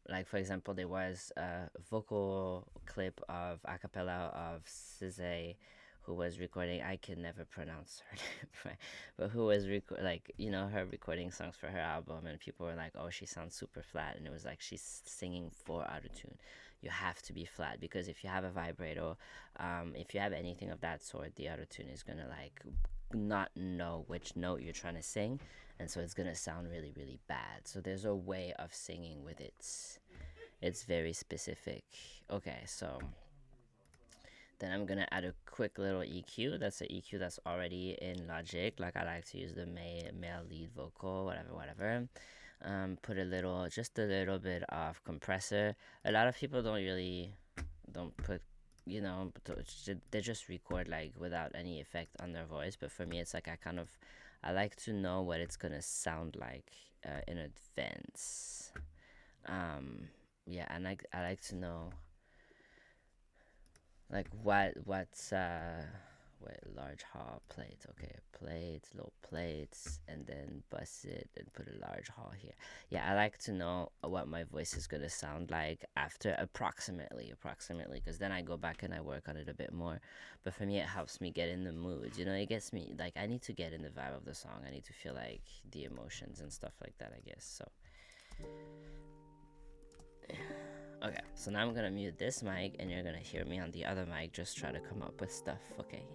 Like for example, there was a vocal clip of acapella of Cizé, who was recording. I can never pronounce her name, but who was like her recording songs for her album, and people were like, "Oh, she sounds super flat," and it was like she's singing for autotune. You have to be flat because if you have a vibrato, if you have anything of that sort, the autotune is gonna like not know which note you're trying to sing, and so it's gonna sound really really bad. So there's a way of singing with it. It's very specific. Okay, so then I'm gonna add a quick little EQ. That's an EQ that's already in Logic. Like I like to use the male lead vocal, whatever. Put just a little bit of compressor. A lot of people don't put, they just record like without any effect on their voice. But for me, it's like I like to know what it's gonna sound like in advance. Yeah, and I like to know like what's wait, large hall plates. Okay, plates, little plates, and then bust it and put a large hall here. Yeah, I like to know what my voice is gonna sound like after approximately, because then I go back and I work on it a bit more. But for me, it helps me get in the mood. It gets me like I need to get in the vibe of the song. I need to feel like the emotions and stuff like that, I guess. So okay, so now I'm gonna mute this mic and you're gonna hear me on the other mic just try to come up with stuff, okay?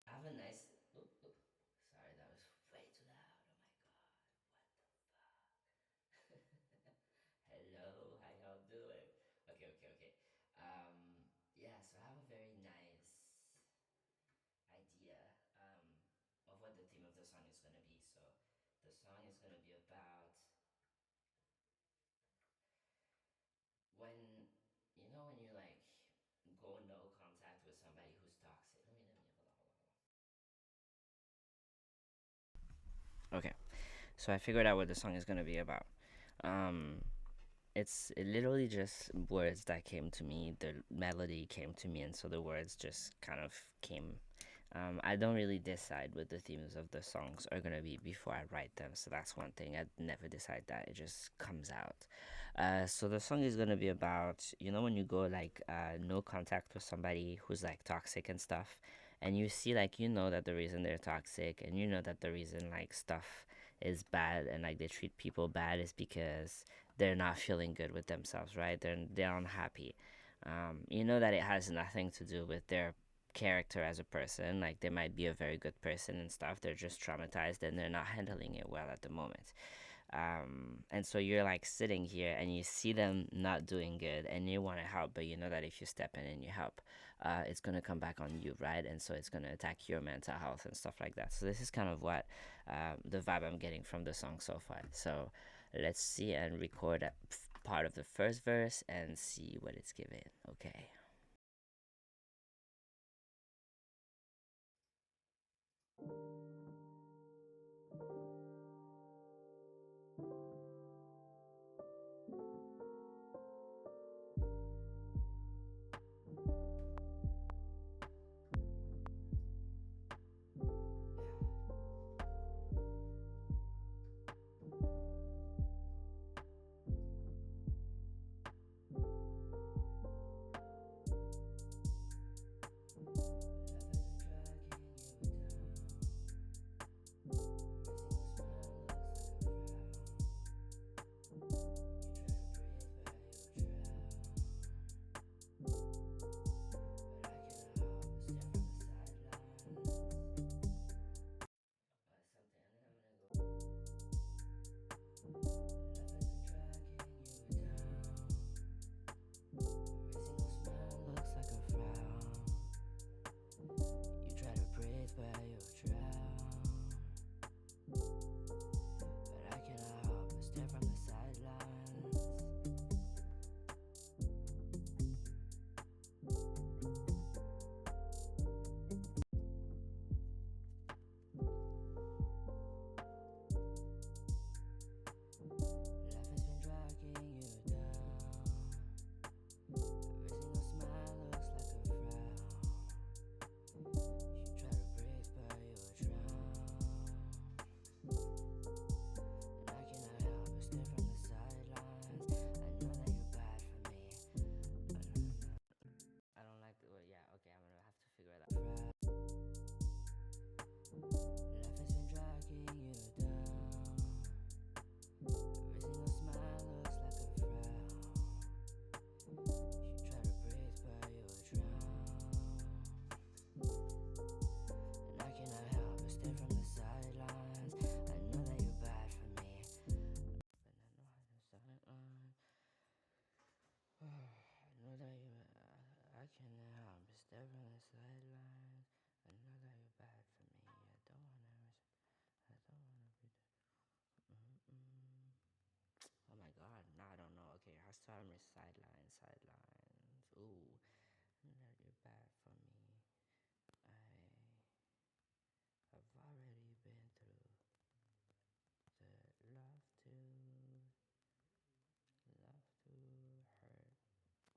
I have a nice. Oop, oop. Sorry, that was way too loud. Oh my god. What the fuck? Hello, how y'all doing? Okay. Yeah, so I have a very nice idea of what the theme of the song is gonna be. So the song is gonna be about when when you like go no contact with somebody who's toxic. Let me hold on. Okay. So I figured out what the song is gonna be about. Um, it literally just words that came to me. The melody came to me, and so the words just kind of came. I don't really decide what the themes of the songs are gonna be before I write them, so that's one thing. I never decide that; it just comes out. So the song is gonna be about, when you go like no contact with somebody who's like toxic and stuff, and you see like that the reason they're toxic, and that the reason like stuff is bad and like they treat people bad is because they're not feeling good with themselves, right? They're unhappy. You know that it has nothing to do with their character as a person. Like they might be a very good person and stuff. They're just traumatized and they're not handling it well at the moment. And so you're like sitting here and you see them not doing good and you want to help, but you know that if you step in and you help, it's going to come back on you, right? And so it's going to attack your mental health and stuff like that. So this is kind of what the vibe I'm getting from the song so far. So let's see and record a part of the first verse and see what it's giving. Okay. I don't like the word. Yeah, okay, I'm gonna have to figure it out. Life has been dragging you down. Every single smile looks like a frown. You try to breathe, but you'll drown. And I cannot help but stare from the sidelines. I know that you're bad for me, but I know how to start on. I know that you. I cannot help but stare from the sidelines. I know that you're bad for me. I don't wanna. I don't wanna be. Mm-mm. Oh my god, now I don't know. Okay, I start with sidelines, sidelines. Ooh, that you're bad for me. I have already been through the love to hurt.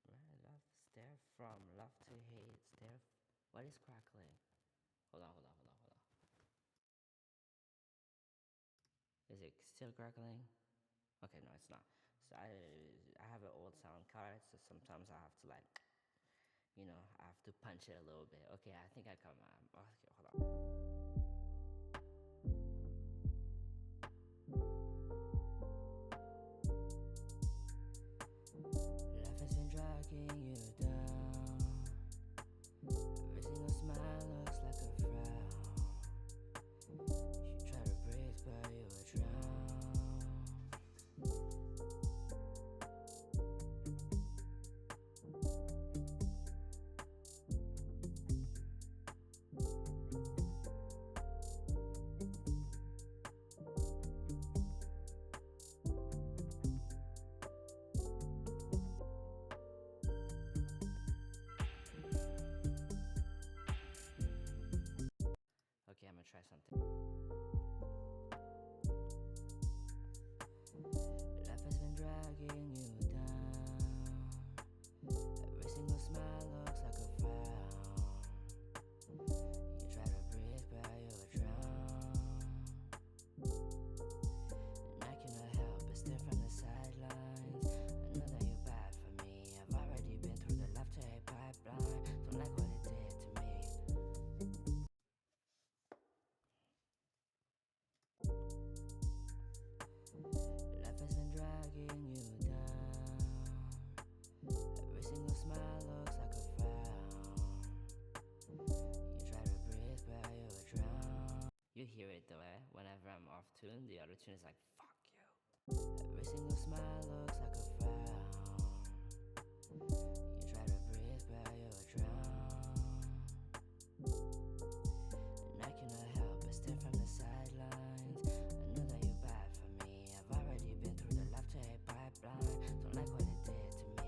Right? Love stare from love to hate. Stare. What is crackling? Hold on, hold on, hold on, hold on. Is it still crackling? Okay, no, it's not. So I have an old sound card, so sometimes I have to like, I have to punch it a little bit. Okay, I think I come out. Okay, hold on. Life has been dragging you down. Every single smile looks like a frown. You try to breathe, but you will drown. tune. The other tune is like, fuck you. Every single smile looks like a frown. You try to breathe, but you'll drown. And I cannot help but stare from the sidelines. I know that you're bad for me. I've already been through the love to hate pipeline. Don't like what it did to me.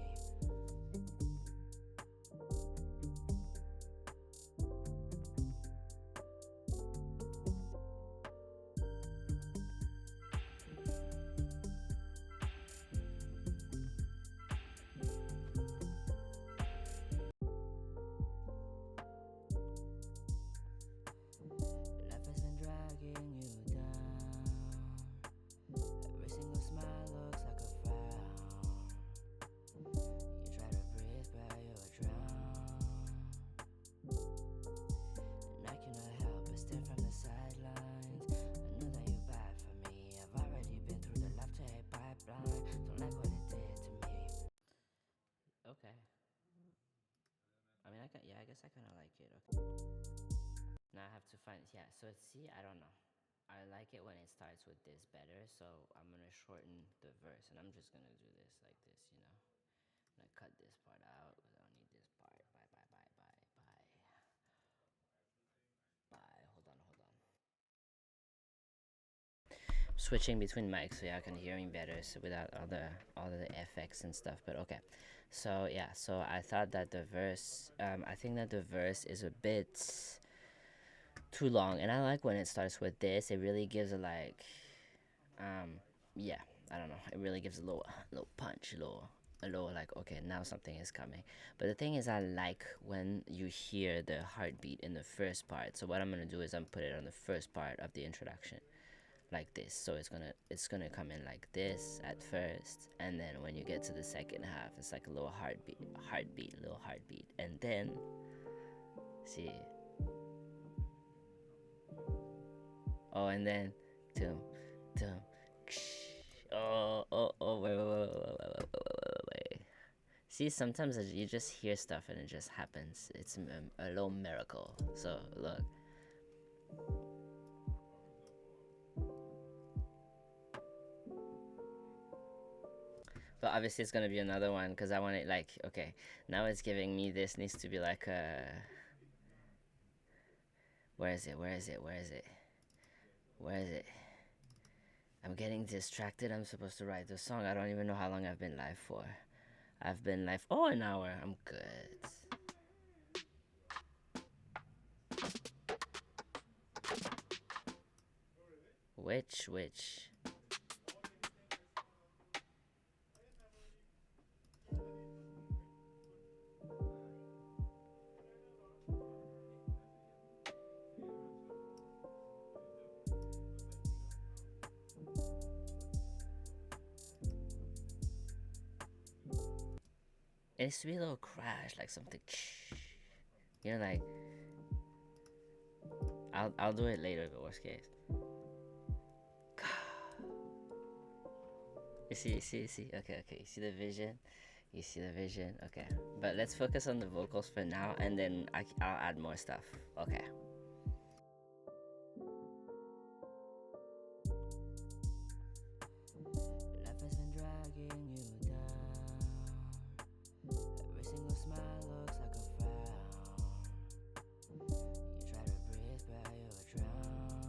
Life has been dragging you down. Every single smile looks like a frown. You try to breathe, but you'll drown. And I cannot help but stare from the sidelines. I know that you're bad for me. I've already been through the love to hate pipeline. Don't like what it did to me. Okay. I mean, I guess I kind of like it. Okay. Now I have to find, yeah, so see, I don't know. I like it when it starts with this better, so I'm gonna shorten the verse, and I'm just gonna do this like this, you know. I'm gonna cut this part out, because I don't need this part. Bye, bye, bye, bye, bye. Bye, hold on. Switching between mics so y'all can hear me better, so without all the effects and stuff, but okay. So yeah, so I thought that the verse, I think that the verse is a bit too long, and I like when it starts with this. It really gives a like, yeah, I don't know. It really gives a little punch, a little like, okay, now something is coming. But the thing is, I like when you hear the heartbeat in the first part. So what I'm gonna do is I'm put it on the first part of the introduction, like this. So it's gonna come in like this at first, and then when you get to the second half, it's like a little little heartbeat, and then see. Oh, and then, tum, wait. See, sometimes you just hear stuff and it just happens. It's a little miracle. So, look. But obviously it's gonna be another one, because I want it like, okay, now it's giving me this, needs to be like a... Where is it? I'm getting distracted. I'm supposed to write the song. I don't even know how long I've been live for. I've been live, an hour. I'm good. Which? It needs to be a little crash, like something. You know, like. I'll do it later, but worst case. You see. Okay. You see the vision. Okay, but let's focus on the vocals for now, and then I'll add more stuff. Okay. Life has been dragging you down. Every single smile looks like a frown. You try to breathe, but you'll drown.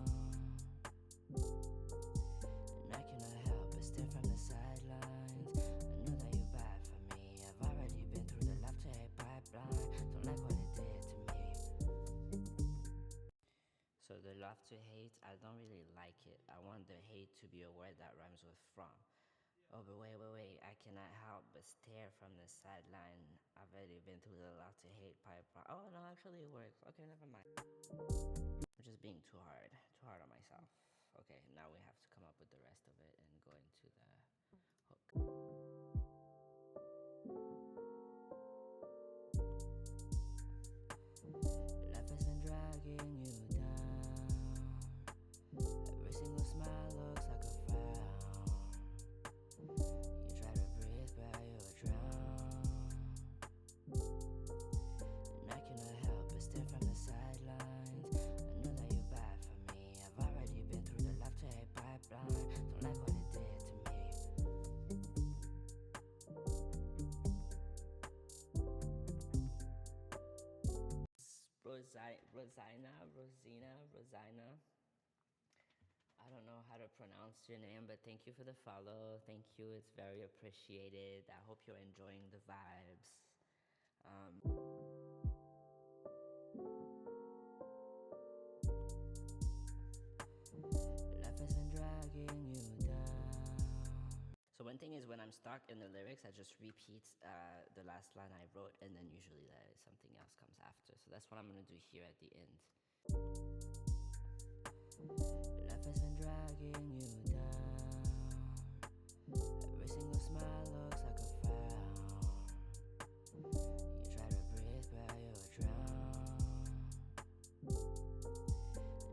And I cannot help but stare from the sidelines. I know that you're bad for me. I've already been through the love to hate pipeline. Don't like what it did to me. So the love to hate, I don't really like it. I want the hate to be a word that rhymes with from. Oh, but wait. I cannot help but stare from the sideline. I've already been through the love to hate pipeline. Oh, no, actually it works. Okay, never mind. I'm just being too hard on myself. Okay, now we have to come up with the rest of it and go into the hook. Life has been dragging you down. Every single smile looks like a frown. You try to breathe, but you'll drown. And I cannot help but stare from the sidelines. I know that you're bad for me. I've already been through the love to hate pipeline. Rosina. I don't know how to pronounce your name, but thank you for the follow. Thank you. It's very appreciated. I hope you're enjoying the vibes. Life isn't dragging you down. So one thing is when I'm stuck in the lyrics, I just repeat the last line I wrote, and then usually something else comes after. So that's what I'm gonna do here at the end. Life has been dragging you down. Every single smile looks like a frown. You try to breathe, but you'll drown.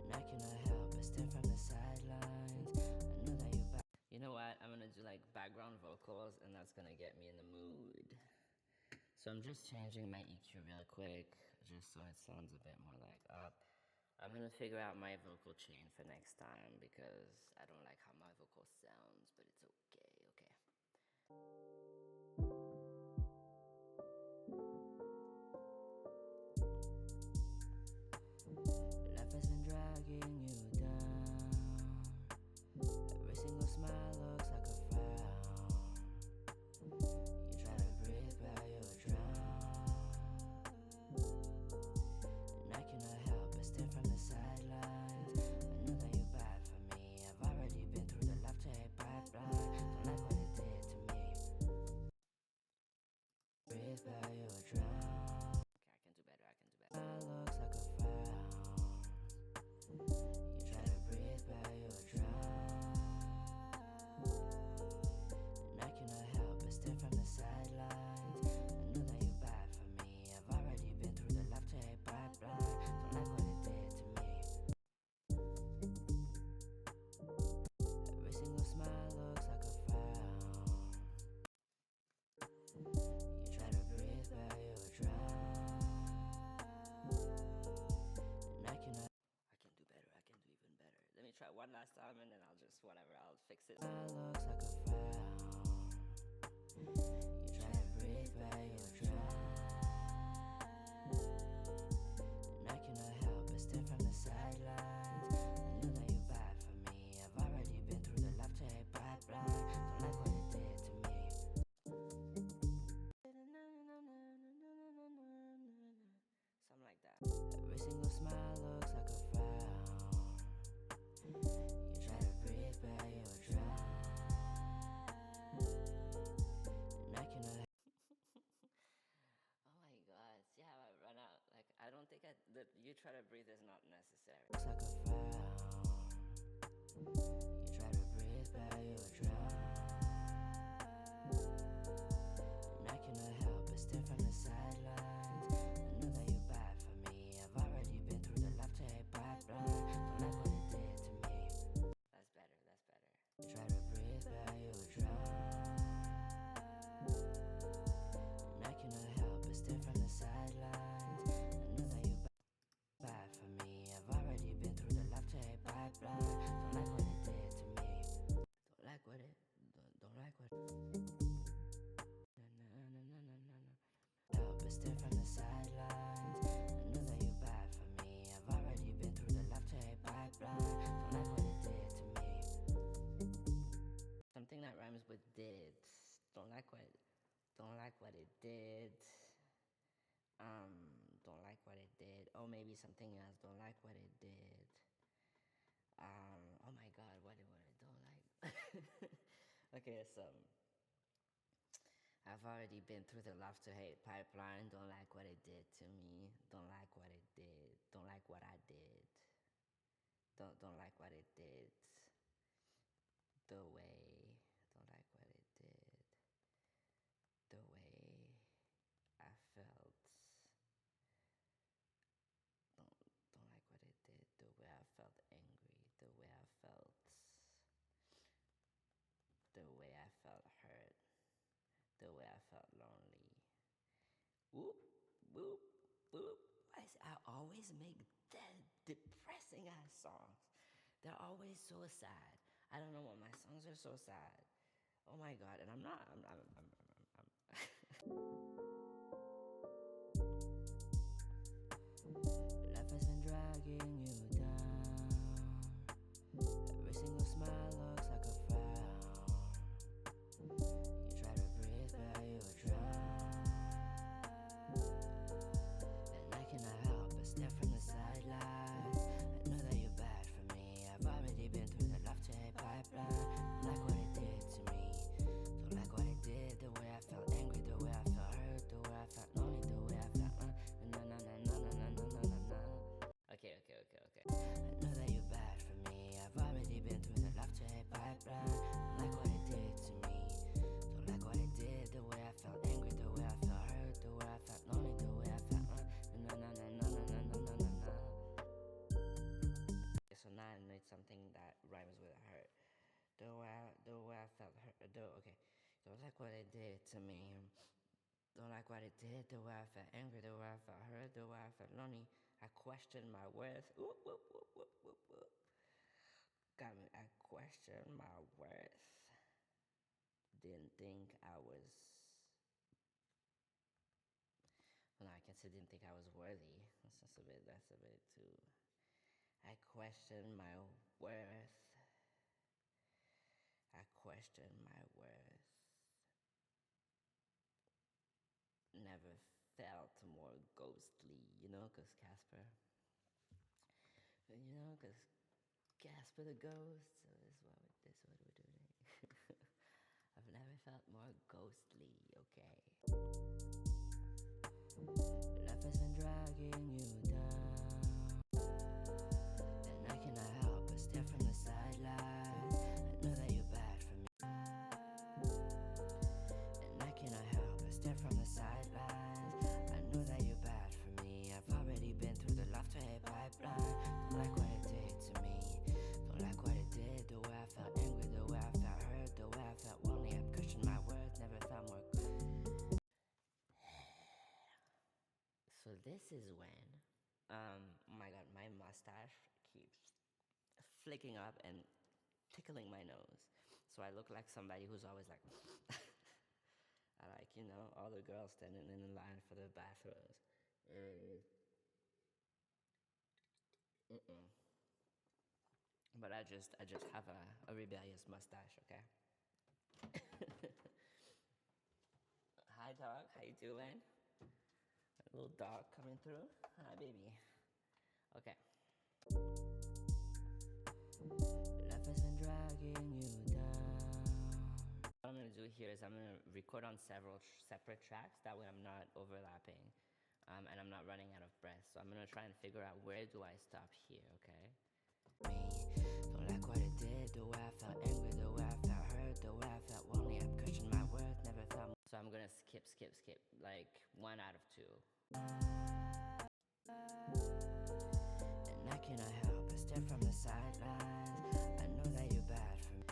And I cannot help but stare from the sidelines. I know that you're back. You know what? I'm gonna do like background vocals, and that's gonna get me in the mood. So I'm just changing my EQ real quick, just so it sounds a bit more like up. I'm gonna figure out my vocal chain for next time because I don't like how my vocal sounds, but it's okay, okay. Life has been dragging you down. Every single smile looks like a frown. You try to breathe, but you'll drown. And I cannot help but stare from the sidelines. I know that you're bad for me. I've already been through the love to hate pipeline. Don't like what it did to me. Breathe, but you'll drown. Okay, I can do better. Looks like a frown. You try to breathe, but you'll drown. And I cannot help but stare from the sidelines. I know that you're bad for me. I've already been through the love to hate pipeline. Don't like what it did to me. Every single smile looks like a frown. You try to breathe, but you'll drown. And I can do better. I can do even better. Let me try one last time, and then I'll just whatever. I'll fix it. Looks like a frown. You try to breathe, but you'll drown. And I cannot help but stare from the sidelines. I know that you're bad for me. I've already been through the love to hate pipeline. Don't like what it did to me. Something like that. Every single smile looks like a frown. You try to breathe, but you'll drown. And I cannot. Oh my god, see how I run out? Like, I don't think you try to breathe is not necessary. Looks like a frown. You try to breathe, but you'll drown. And I cannot help but stare from the sidelines. I know that you're bad for me. I've already been through the love to hate pipeline. Don't like what it did to me. That's better. You try to breathe, but you'll drown. And I cannot help but stare from the sidelines. I know that you're bad for me. I've already been through the love to hate pipeline. Don't like what it did to me. Don't like what it. Don't like what. Help but stare from the sidelines. I know that you're bad for me. I've already been through the love to hate pipeline. Don't like what it did to me. Something that rhymes with did. Don't like what it did. Don't like what it did. Oh, maybe something else. Don't like what it did. Oh my god, what it don't like. Okay, so I've already been through the love to hate pipeline. Don't like what it did to me. Don't like what it did. Don't like what I did. Don't like what it did. The way. Don't like what it did. The way I felt. Don't like what it did. The way I felt angry. The way I felt. The way I felt hurt. The way I felt lonely. Whoop, whoop, whoop. I always make dead, depressing ass songs. They're always so sad. I don't know why my songs are so sad. Oh my god, and I'm not. Life what it did to me. Don't like what it did, the way I felt angry, the way I felt hurt, the way I felt lonely. I questioned my worth. Whoop, whoop, whoop, whoop, whoop, whoop. Got me, I questioned my worth. Didn't think I was. Well, no, I can't say didn't think I was worthy. That's a bit too. I questioned my worth. I questioned my worth. Never felt more ghostly, because Casper. Because Casper the ghost. So this is what we're doing. I've never felt more ghostly, okay? Life has been dragging you down, and I cannot help but stare from the sidelines. I know that you're bad for me, and I cannot help but stare from the sidelines. I know that you're bad for me. I've already been through the love to hate pipeline. Don't like what it did to me. Don't like what it did. The way I felt angry, the way I felt hurt, the way I felt lonely. I've questioned my worth. Never felt more good. So this is when, oh my god, my mustache keeps flicking up and tickling my nose. So I look like somebody who's always like, I like, all the girls standing in the line for the bathrooms. But I just have a rebellious mustache, okay? Hi dog, how you doing? A little dog coming through. Hi baby. Okay. Life has been dragging you down. What I'm gonna do here is I'm gonna record on several separate tracks. That way I'm not overlapping, and I'm not running out of breath. So I'm gonna try and figure out where do I stop here, okay? Don't like what it did, the way I felt angry, the way I felt hurt, the way I felt lonely. I've questioned my worth, never felt more. So I'm gonna skip, like 1 out of 2. And I cannot help but stare from the sidelines. I know that you're bad for me.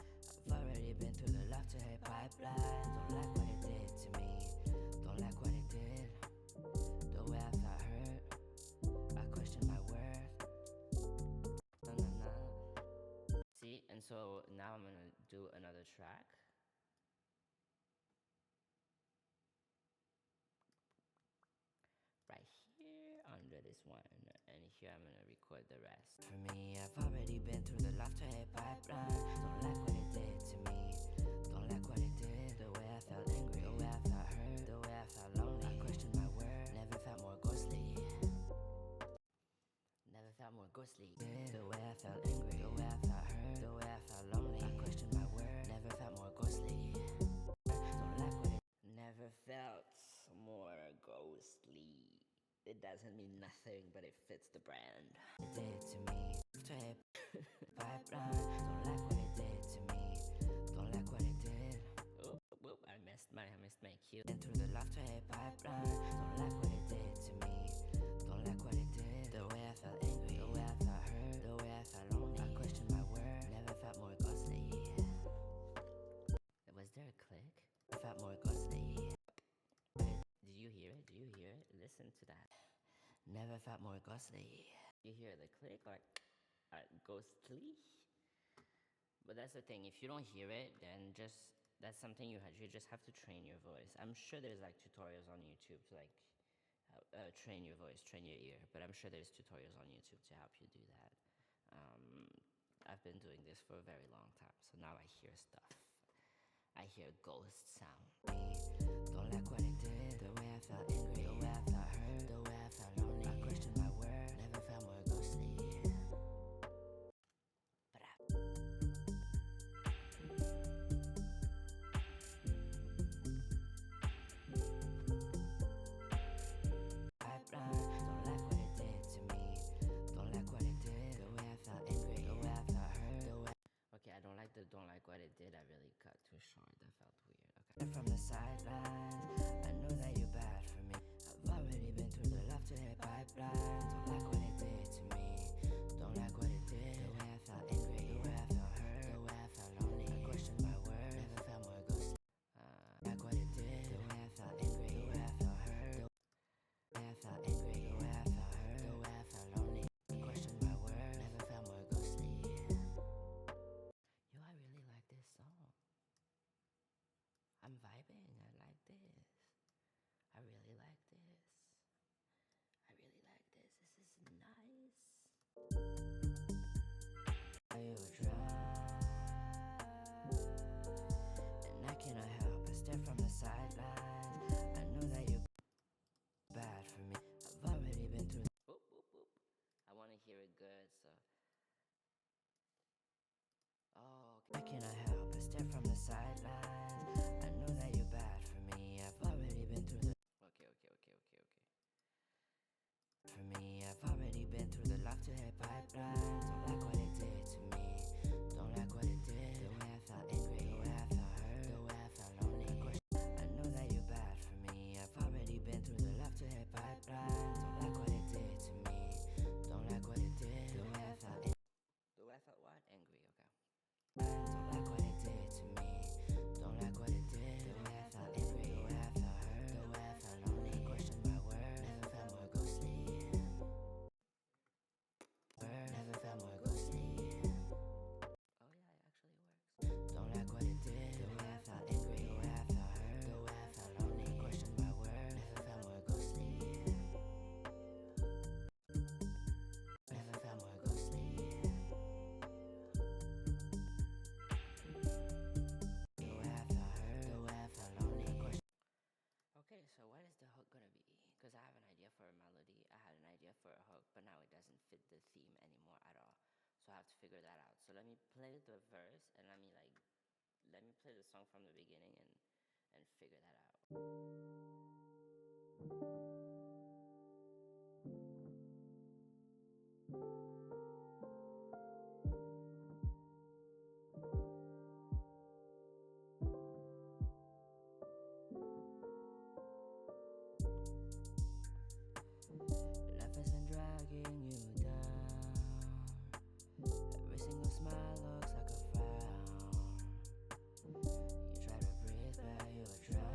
I've already been through the love to hate pipeline. Don't like what it did to me. Don't like what it did. The way I felt hurt. I questioned my worth. See, and so now I'm gonna do another track. Right here under this one, and here I'm gonna record the rest. For me, I've already been through the love to hate pipeline. Don't like what it did to me. Don't like what it did. The way I felt angry, the way I felt hurt, the way I felt lonely. I questioned my worth. Never felt more ghostly. Never felt more ghostly. The way I felt angry, the way I felt hurt, the way I felt lonely. I questioned my worth. Never felt more ghostly. Don't like what it. Never felt more ghostly. It doesn't mean nothing, but it fits the brand. It did to me. Pipeline. Don't like what it did to me. Don't like what it did. Oh, whoop, I missed my cue. Been through the love to hate pipeline. Don't like what it did to me. Don't like what it did. The way I felt angry, the way I felt hurt, the way I felt lonely. I questioned my worth. Never felt more ghostly. Was there a click? I felt more ghostly. Did you hear it? Listen to that. Never felt more ghostly. You hear the click, like ghostly? But that's the thing. If you don't hear it, then that's something you just have to train your voice. I'm sure there's like tutorials on YouTube to like train your voice, train your ear. But I'm sure there's tutorials on YouTube to help you do that. I've been doing this for a very long time, so now I hear stuff. I hear ghost sound. Don't like what it did. The way I felt angry, the way I felt hurt, the way I felt lonely. I questioned my worth. Never felt more ghostly. Don't like what it did. I really cut too short. That felt weird. Okay. From the sidelines, I know that you're bad for me. I've already been through the love to hate pipeline. Don't like what it did to me. Don't like what it did. The way I felt angry, the way I felt hurt, the way I felt lonely. I questioned my worth. Never felt more ghostly. Like what hit pipeline. Don't like what it did to me. Don't like what it did. The way I felt angry, the way I felt hurt, the way I felt lonely. I know that you're bad for me. I've already been through the love to hit pipeline. Don't like what it did to me. Don't like what it did. The way I felt the way I felt what? Angry, okay. Don't like what it did to me. Don't like what it did. The way I felt angry, the way I felt hurt, the way I felt lonely. Question my word, never felt more ghostly. Never felt more ghostly. Oh yeah, it actually works. Don't like what it did. The way I felt angry, the way I felt hurt, the way I felt lonely. Question my word, never felt more ghostly. Never felt more ghostly. The way I felt hurt, the way I felt lonely. Okay, so what is the hook gonna be? Because I have an idea for a melody, I had an idea for a hook, but now it doesn't fit the theme anymore at all. So I have to figure that out. So let me play the verse and let me play the song from the beginning and figure that out. Life isn't dragging you down. Every single smile looks like a frown. You try to breathe, but you drown.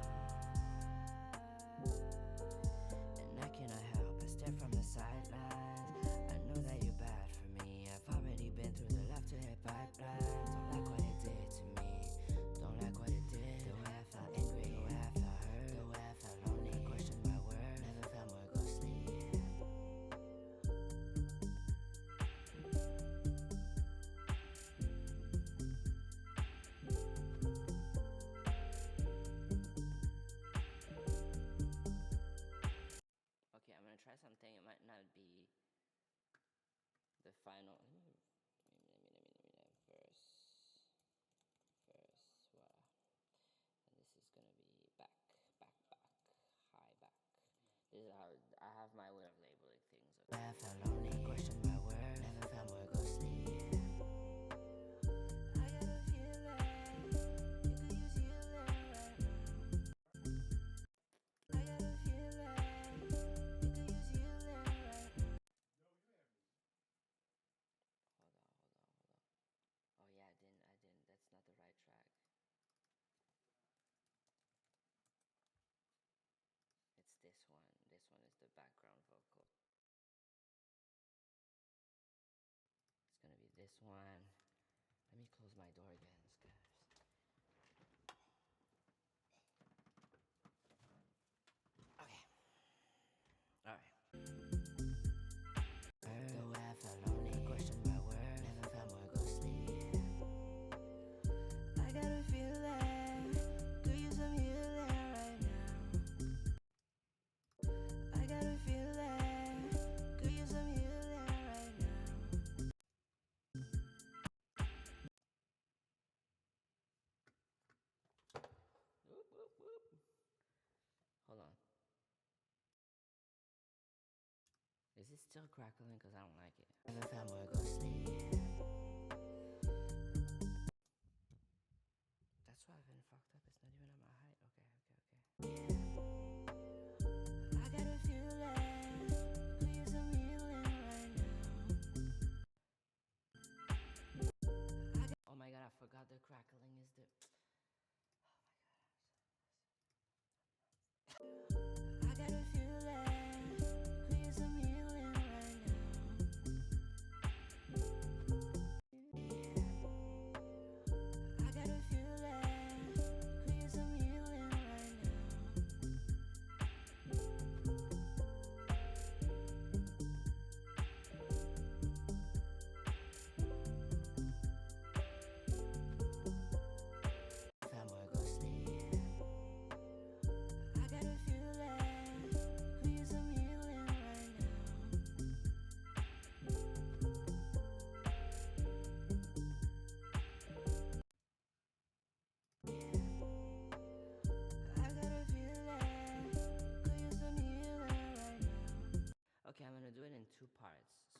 And I cannot help but stare from the sidelines. I know that you're bad for me. I've already been through the love to hit pipeline. Don't like what it did to me. Don't like what it did. The way I felt angry, the way I felt hurt, the way I felt lonely. Question my word, never felt more ghostly. Okay, I'm gonna try something. It might not be the final. Verse, voilà. And this is gonna be back, high back. This is how I have my way of labeling things. Okay? I felt lonely, question my word, never felt more ghostly. I got a feeling you could use healing right now. I got a feeling you could use healing right now. Hold on. Oh yeah, I didn't. That's not the right track. It's this one. This one is the background vocal. It's gonna be this one. Let me close my door again, guys. Okay. Alright. The way I felt lonely, question my word, never felt more ghostly. I got a feeling, could use some healing right now. I got a feeling, could use some healing right now. Whoop. Hold on. Is it still crackling? Because I don't like it. Never felt more ghostly. That's why I've been fucked up. It's not even at my height. Okay. I got a feeling, could use some healing right now. Oh my god, I forgot the crackling is the... I got a feeling, could use some healing right now.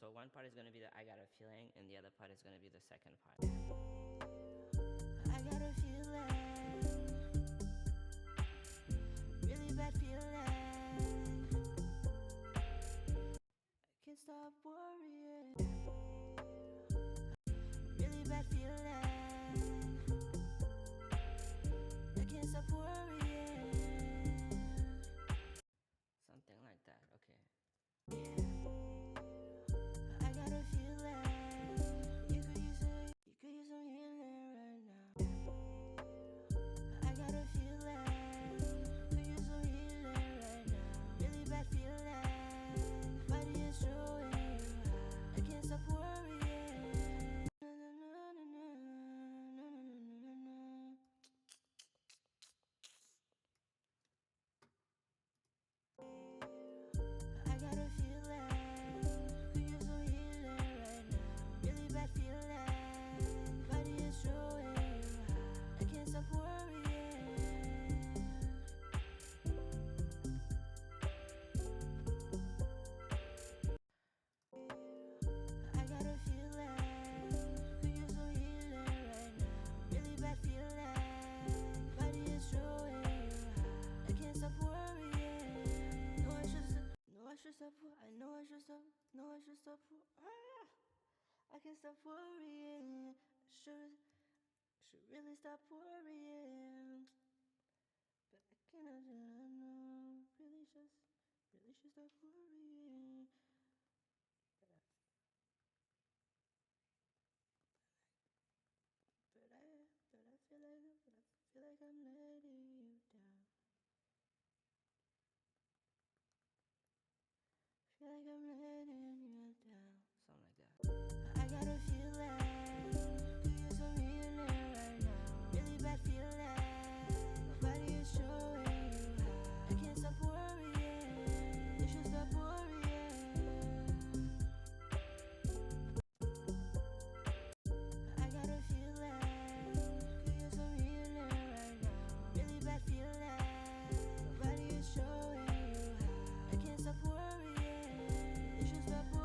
So one part is gonna be the I got a feeling, and the other part is gonna be the second part. I got a feeling, really bad feeling. I can't stop worrying. Really bad feeling. I can't stop worrying. Something like that. Okay. I got a feeling you could use some healing right now. I got a feeling could use some healing right now. Really bad feeling, body is showing you how. I can't stop worrying. Na, na, na, na, na, na, na, na, na. I got a feeling could use some healing right now. Really bad feeling, body is showing you how. I can't stop worrying. I got a feeling could use some healing right now. Really bad feeling, body is showing you how. I can't stop worrying. No, I should stop. I know I should stop. No, I should stop. I can't stop worrying. Should really stop worrying. But I cannot. No, really should stop worrying. But I feel like I'm letting you down. Feel like I'm letting you down. Something like that. I got a feeling could use some healing right now. Really bad feeling, my body is showing you how. I can't stop worrying. You should stop worrying. I got a feeling could use some healing right now. Really bad feeling, my body is showing you how. I can't stop worrying. You should stop worrying.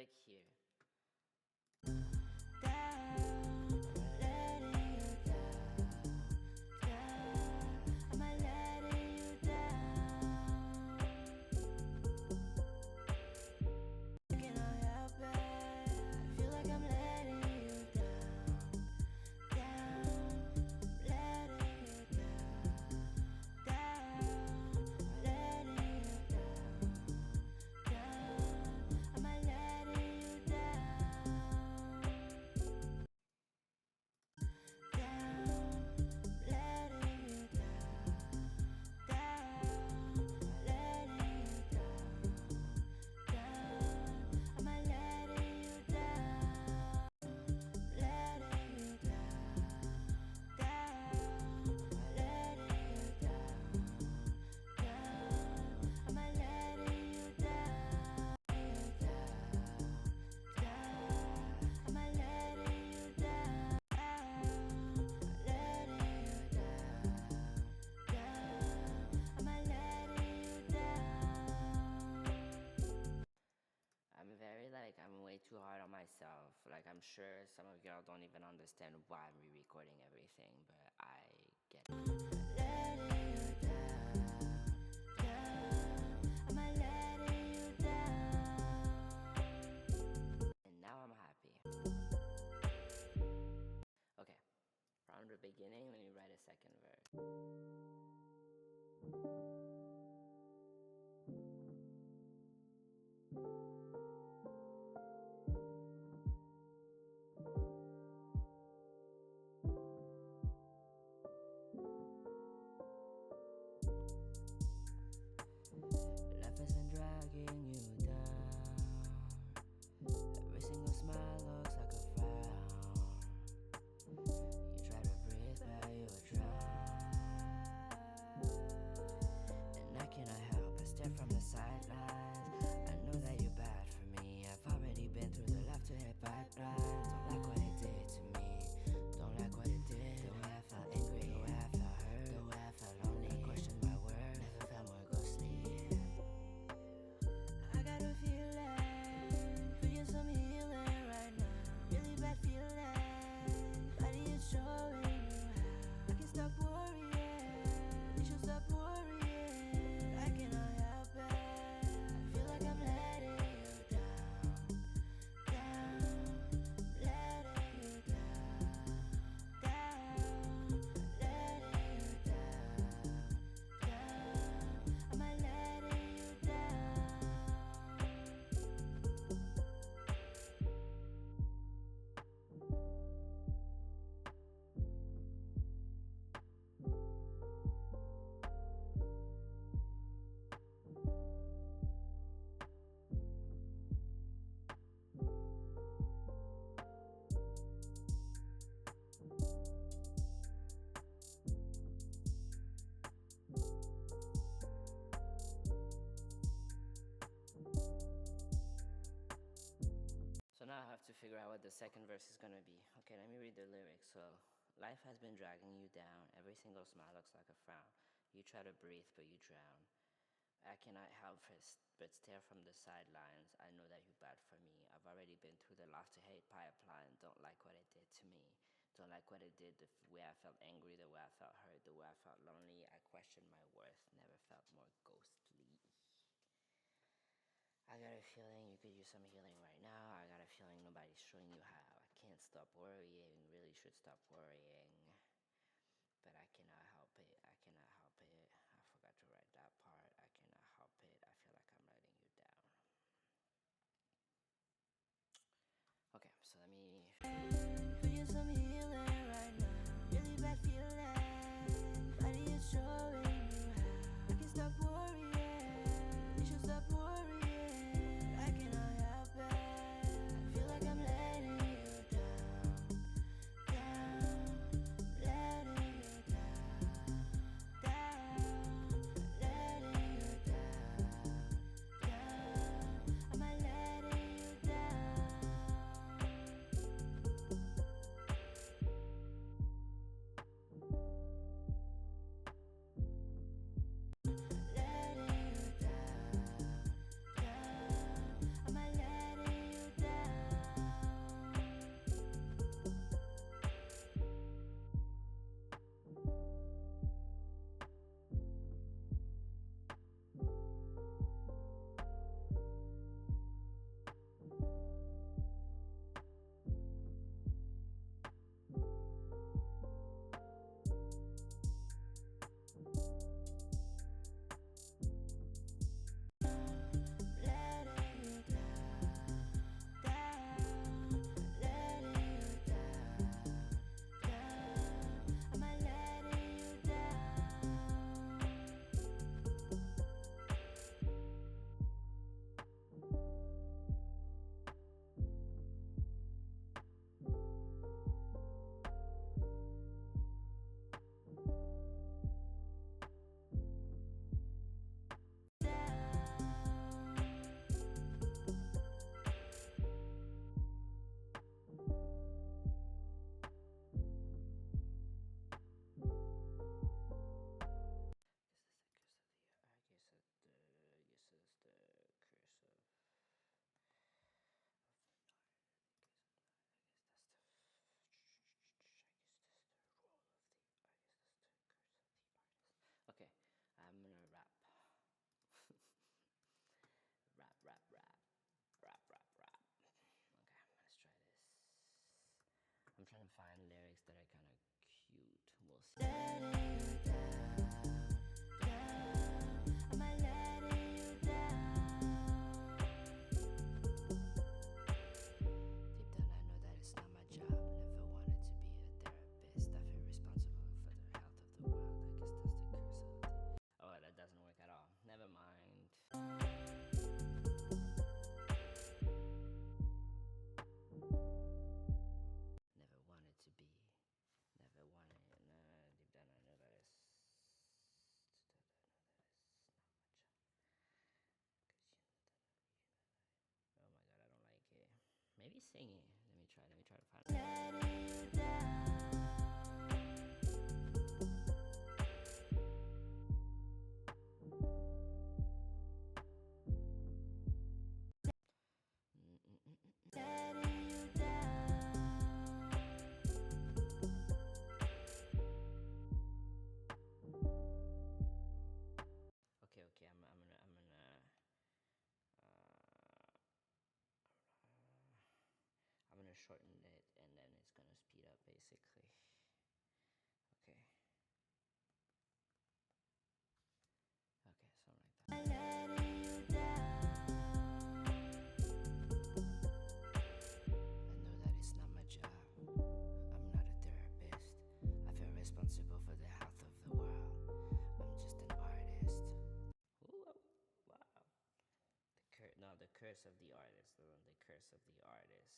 lyric here. I'm way too hard on myself. Like, I'm sure some of y'all don't even understand why I'm re-recording everything, but I get it. And now I'm happy. Okay, from the beginning, let me write a second verse. Life has been dragging you down. Every single smile looks like a frown. You try to breathe, but you drown. And I cannot help but stare from the sidelines. I know that you're bad for me. I've already been through the left to hit pipeline. Don't like what it did to me. Don't like what it did. The way I felt angry, the way I felt hurt, the way I felt lonely. I questioned my worth, never felt more ghostly. I got a feeling, could use some healing right now. Really bad feeling, body is showing you how. I can stop worrying, you should stop worrying. I cannot help it, I feel like I'm letting you down, letting you down, letting you down. Am I letting you down? So now I have to figure out what the second verse is gonna be. Okay, let me read the lyrics. So, life has been dragging you down. Every single smile looks like a frown. You try to breathe, but you drown. I cannot help but stare from the sidelines. I know that you're bad for me. I've already been through the love to hate pipeline. Don't like what it did to me. Don't like what it did, the way I felt angry, the way I felt hurt, the way I felt lonely. I questioned my worth, never felt more ghostly. I got a feeling you could use some healing right now. I got a feeling nobody's showing you how. I can't stop worrying, really should stop worrying. But I cannot help it, I cannot help it. I forgot to write that part. I cannot help it. I feel like I'm letting you down. Okay, so let me... Could use some healing right now. Really bad feeling, body is showing you how. I can stop worrying, you should stop worrying. I cannot help it, I feel like I'm letting you down, letting you down, letting you down. Am I letting you down? trying to find lyrics that are kind of cute. We'll see. Letting you down, down. Am I letting you down? Deep down, I know that it's not my job. Never wanted to be a therapist. I feel responsible for the health of the world. I guess that's the curse of the. Oh, that doesn't work at all. Never mind. Never wanted to be. Never wanted. Deep down, I know that it's. Oh my god, I don't like it. Maybe singing. Let me try. Let me try to find. Letting you down. Letting you down. Okay, okay. I'm gonna shorten it, and then it's gonna speed up, basically. Okay. Okay, something like that. Letting you down. I know that it's not my job. I'm not a therapist. I feel responsible for the health of the world. I'm just an artist. Ooh, wow. The curse of the artist. The curse of the artists.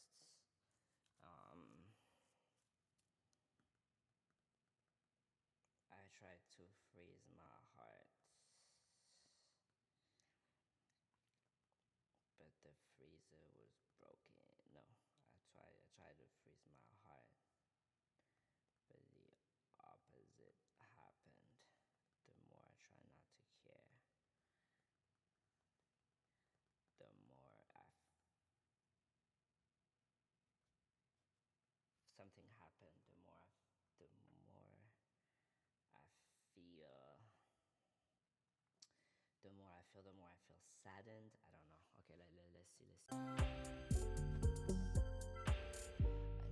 I tried to freeze my heart, but the freezer was broken. No, I tried to freeze my heart, but the opposite happened. The more I try not to care, the more something happened. The more I feel. The more I feel, saddened. I don't know. Okay, let's see. I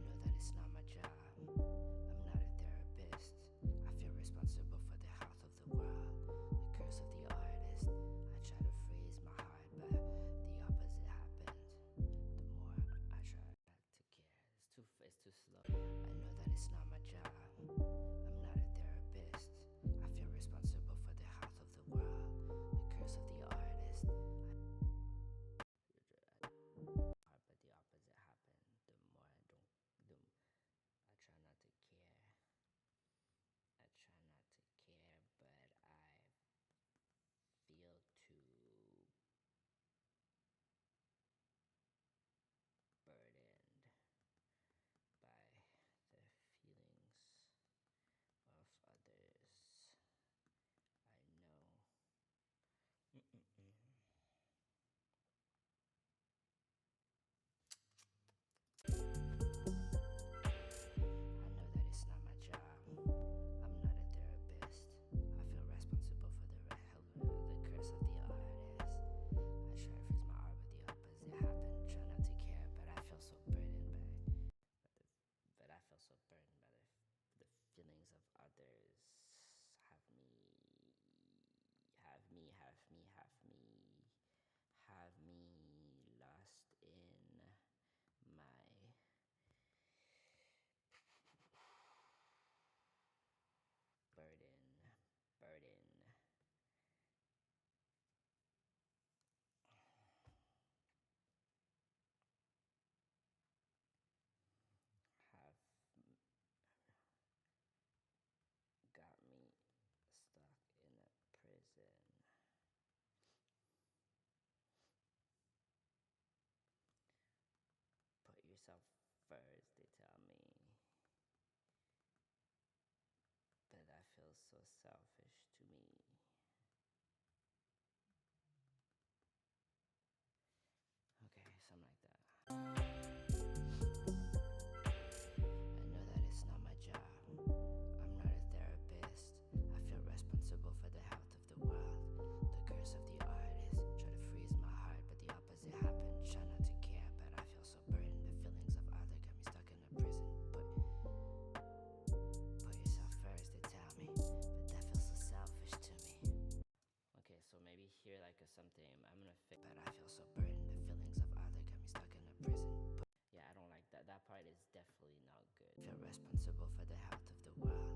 know that it's not my job. I'm not a therapist. I feel responsible for the health of the world. The curse of the artist. I try to freeze my heart, but the opposite happened. The more I try to care, it's too slow. I know that it's not my job. I'm not a therapist. I feel responsible for the health of the world. The curse of the artist. hear like a something. I'm gonna fix. But I feel so burdened. The feelings of other got me stuck in a prison. Yeah, I don't like that. That part is definitely not good. Feel responsible for the health of the world.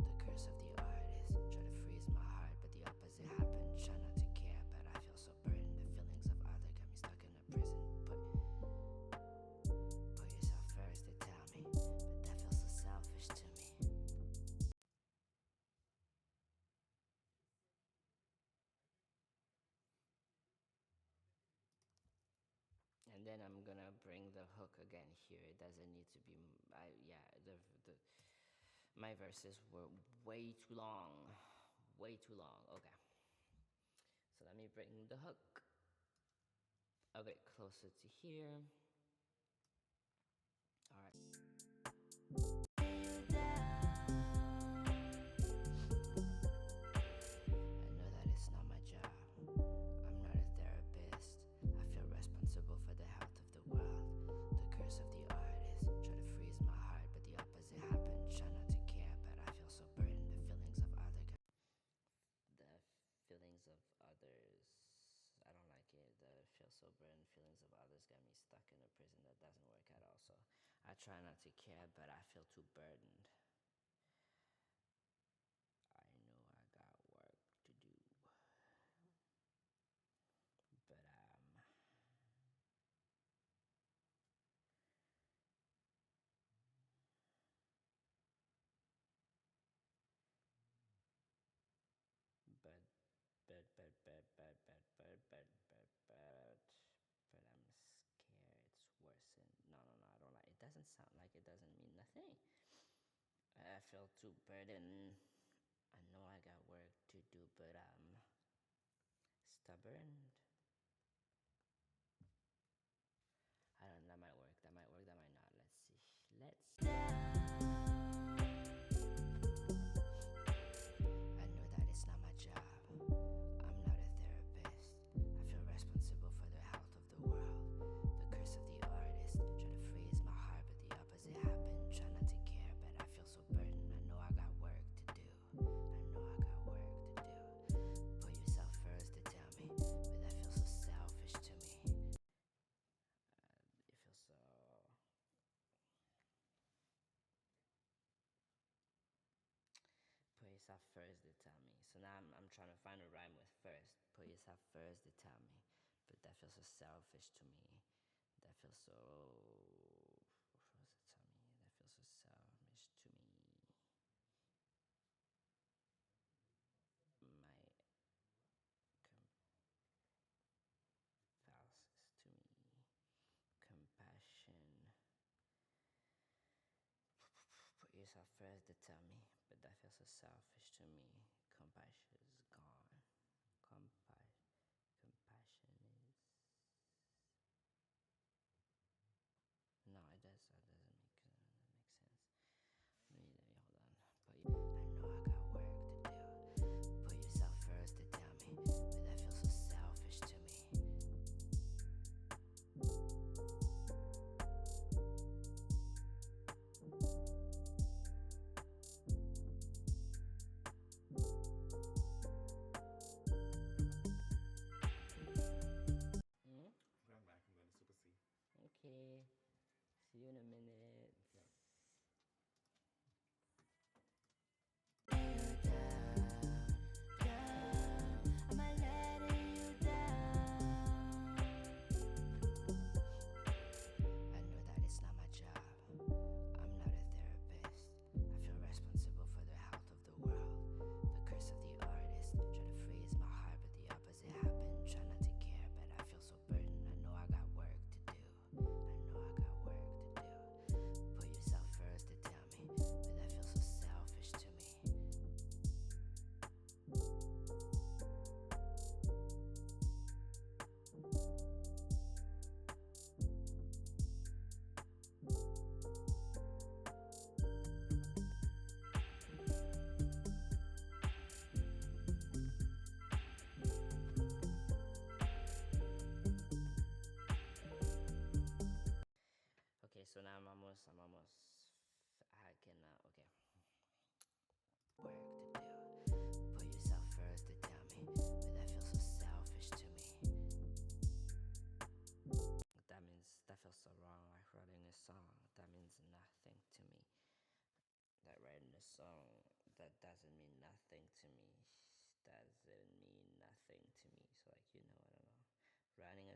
The curse of the artist. Try to freeze my heart, but the opposite happened. Try not to care, but I feel so burdened. The feelings of other got me stuck in a prison. Put yourself first, they tell me, but that feels so selfish to me. And then I'm gonna bring the hook again here. It doesn't need to be. The my verses were way too long, way too long. Okay, so let me bring the hook a bit closer to here. All right. I know that it's not my job. I'm not a therapist. I feel responsible for the health of the world. The curse of the artist. Try to freeze my heart, but the opposite happened. Try not to care, but I feel so burdened. The feelings of others. I don't like it. The feel so burdened. Feelings of others got me stuck in a prison. That doesn't work at all. So I try not to care, but I feel too burdened. I know I got work to do. But but but but but but but but but but but but I'm scared it's worse than no, I don't like it. Doesn't sound like it doesn't mean nothing. I feel too burdened. I know I got work to do, but I'm stubborn. I don't know, that might work, that might work, that might not. Let's see. I know that it's not my job. I'm not a therapist. I feel responsible for the health of the world. The curse of the artist. Try to freeze my heart, but the opposite happened. Try not to care, but I feel so burdened. I know I got work to do. Put yourself first, they tell me, but that feels so selfish to me. It feels so. Put yourself first, they tell me. So now I'm trying to find a rhyme with first. Put yourself first, they tell me. But that feels so selfish to me. That feels so. What does it tell me? That feels so selfish to me. My falses to me. Compassion. Put yourself first, they tell me. But that feels so selfish to me. Compassion is gone. Compassion is. No, it doesn't make sense. Let me hold on. But I know I got work to do. Put yourself first, they tell me, but that feels so selfish to me.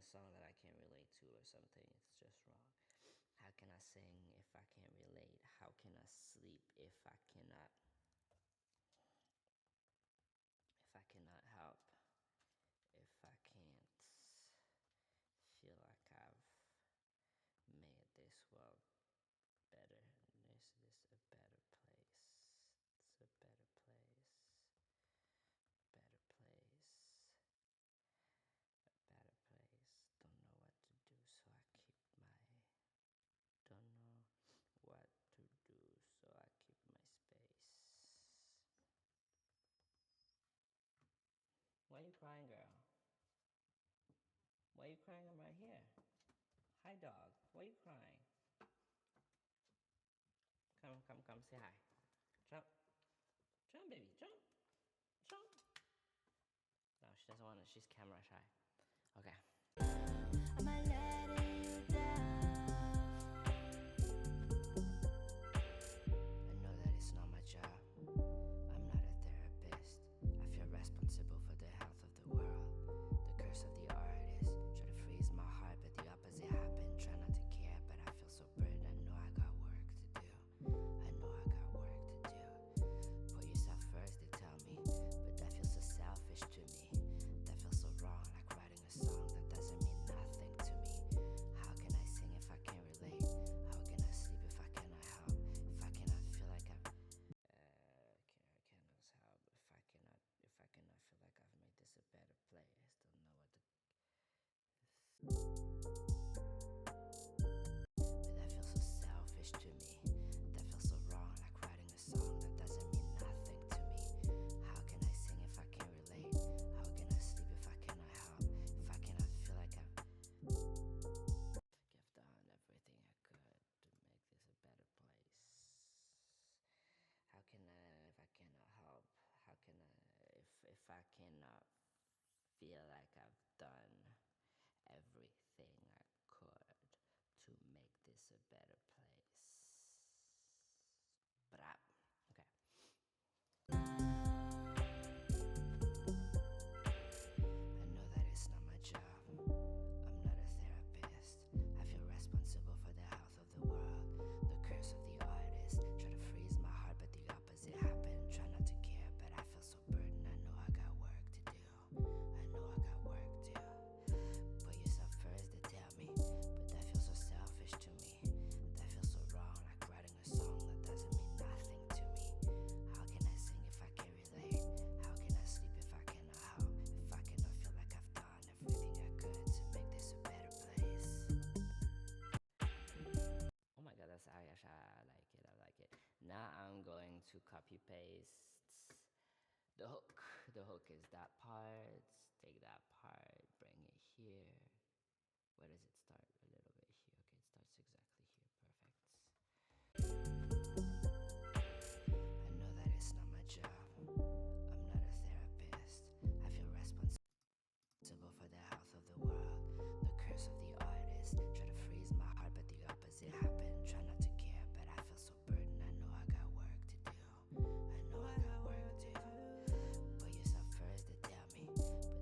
song that I can't relate to or something. It's just wrong. How can I sing if I can't relate? How can I sleep if I cannot help? If I can't feel like I've made this world better, this a better place. It's a better place. Better place. A better place. Don't know what to do, so I keep my. Don't know what to do, so I keep my space. Why are you crying, girl? Why are you crying? I'm right here. Hi, dog. Why are you crying? Come, say hi. Jump. Jump, baby, jump. Jump. No, she doesn't want it. She's camera shy. Okay. Am I letting you down? I know that it's not my job. I'm not a therapist. I feel responsible for the health of the world. The curse of the artist. Try to freeze my heart, but the opposite happened. Try not to care, but I feel so burdened. I know I got work to do. I know I got work to do. Put yourself first, they tell me. But that feels so selfish to me. That feels so wrong, like writing a song that doesn't mean nothing to me. How can I sing if I can't relate? How can I sleep if I cannot help? If I cannot feel like I'm cannot help if I cannot feel like I've made this a better place. Don't know what the but that feels so selfish to me. That feels so wrong, like writing a song that doesn't mean nothing to me. How can I sing if I can't relate? How can I sleep if I cannot help? If I cannot feel like I've done everything I could to make this a better place. How can I, if I cannot help? How can I, if I cannot feel like I've done everything I could to make this a better place? But okay. I know that it's not my job. I'm not a therapist. I feel responsible for the health of the world. The curse of the artist. Try to freeze my heart, but the opposite happened. Try not to care, but I feel so burdened. I know I got work to do. I know I got work to do. Put yourself first, they tell me. But that feels so selfish to me. That feels so wrong, like writing a song that doesn't mean nothing to me. How can I sing if I can't relate? How can I sleep if I cannot help? If I cannot feel like I've done everything I could to make this a better place. Oh my god, that's Ayasha. I like it. I like it. Now I'm going to copy paste the hook. The hook is that part. Take that part, bring it here. Where does it start? A little bit here. Okay, it starts exactly here. Perfect. I know that it's not my job. I'm not a therapist. I feel responsible for the health of the world. The curse of the artist. Try to freeze my heart, but the opposite happened. Try not to care, but I feel so burdened. I know I got work to do. I know I got work to do. Put yourself first, they tell me. But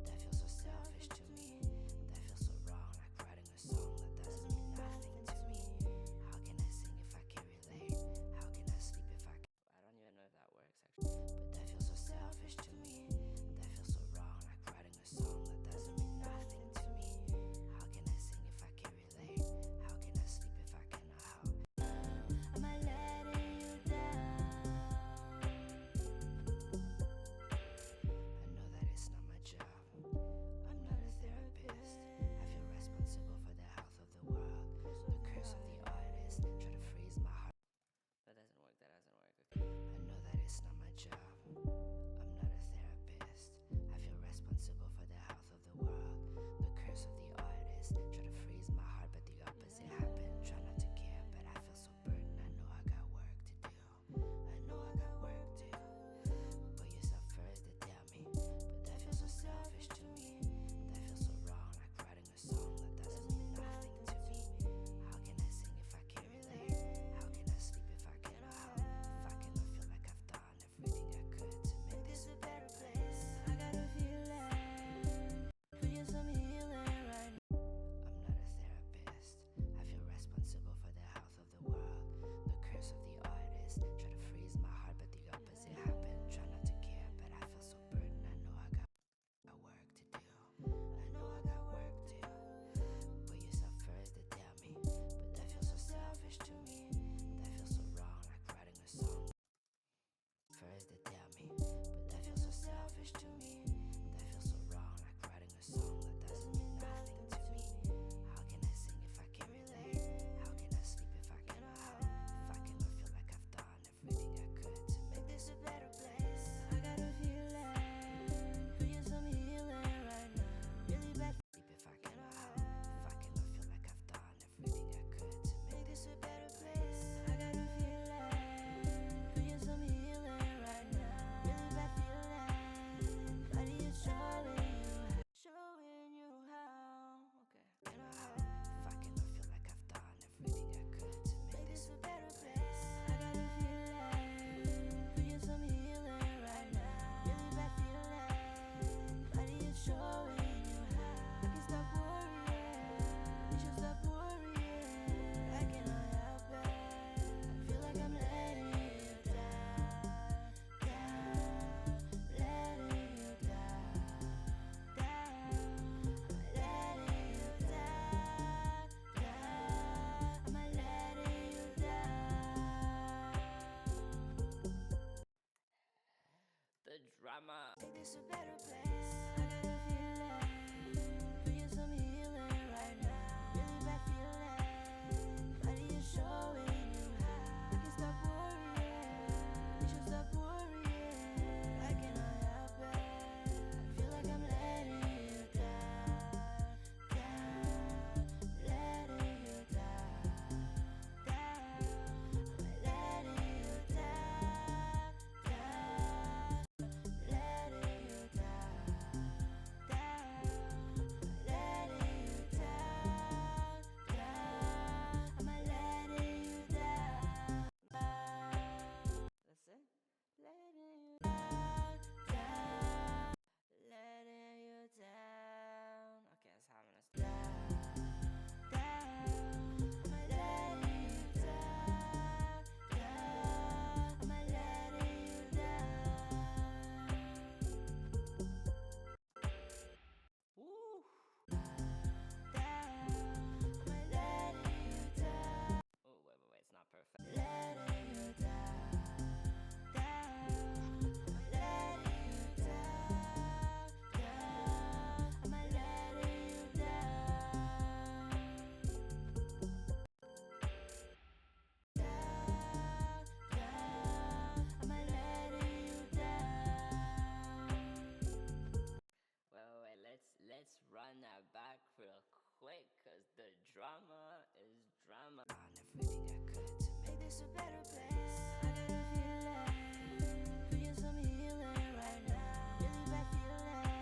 let's run that back real quick, cause the drama is drama. On everything I could to make this a better place. I got a feeling, could use some healing right now. Really bad feeling,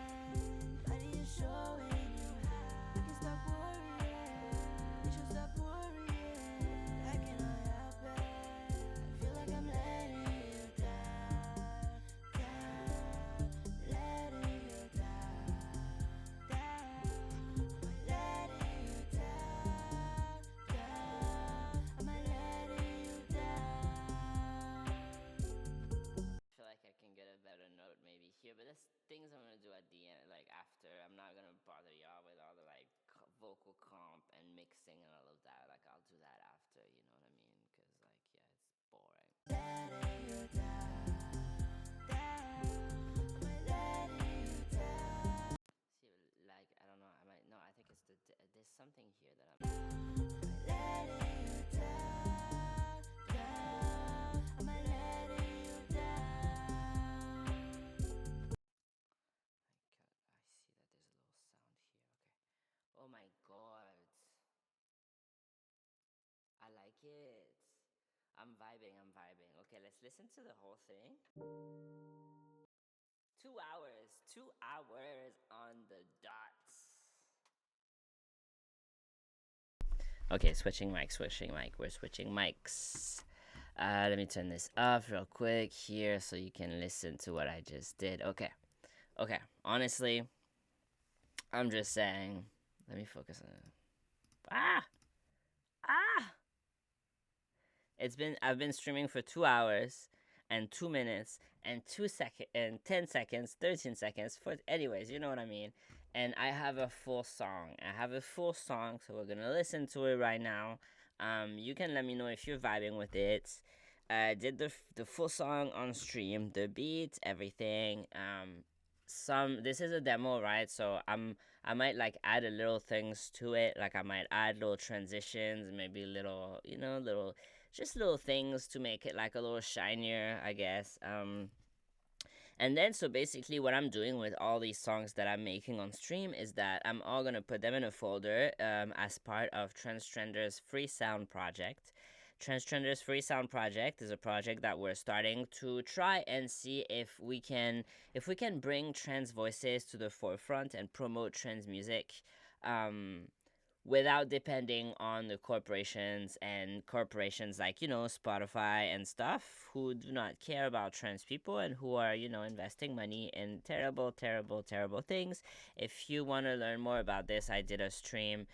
body is showing you how. I can stop worrying, you should stop worrying. I cannot help it, I feel like I'm letting you down, down, letting you down, down. Letting you down, down. Am I letting you down? I feel like I can get a better note maybe here, but there's things I'm gonna do at the end, like after. I'm not gonna bother y'all with all the like vocal comp and mixing and all of that. Like I'll do that after, you know what I mean? Cause like yeah, it's boring. Letting you down, down. Am I letting you down? See, like I don't know. I might no. I think it's there's something here that I'm. Letting you down, down. Am I letting you down? I see that there's a little sound here. Okay. Oh my god. I like it. I'm vibing. I'm vibing. Okay, let's listen to the whole thing. 2 hours. 2 hours on the dot. Okay, switching mic. We're switching mics. Let me turn this off real quick here so you can listen to what I just did. Okay. Honestly, I'm just saying. Let me focus on it. I've been streaming for 2 hours and 2 minutes and 2 seconds and 10 seconds, 13 seconds for anyways, you know what I mean. And I have a full song. So we're gonna listen to it right now. You can let me know if you're vibing with it. I did the full song on stream, the beats, everything. This is a demo, right? So I might like add a little things to it. Like I might add little transitions, maybe little, just little things to make it like a little shinier, I guess. And then so basically what I'm doing with all these songs that I'm making on stream is that I'm all gonna put them in a folder as part of Transtrender's Free Sound project. Transtrender's Free Sound project is a project that we're starting to try and see if we can bring trans voices to the forefront and promote trans music. Without depending on the corporations like, Spotify and stuff, who do not care about trans people and who are, investing money in terrible, terrible, terrible things. If you want to learn more about this, I did a stream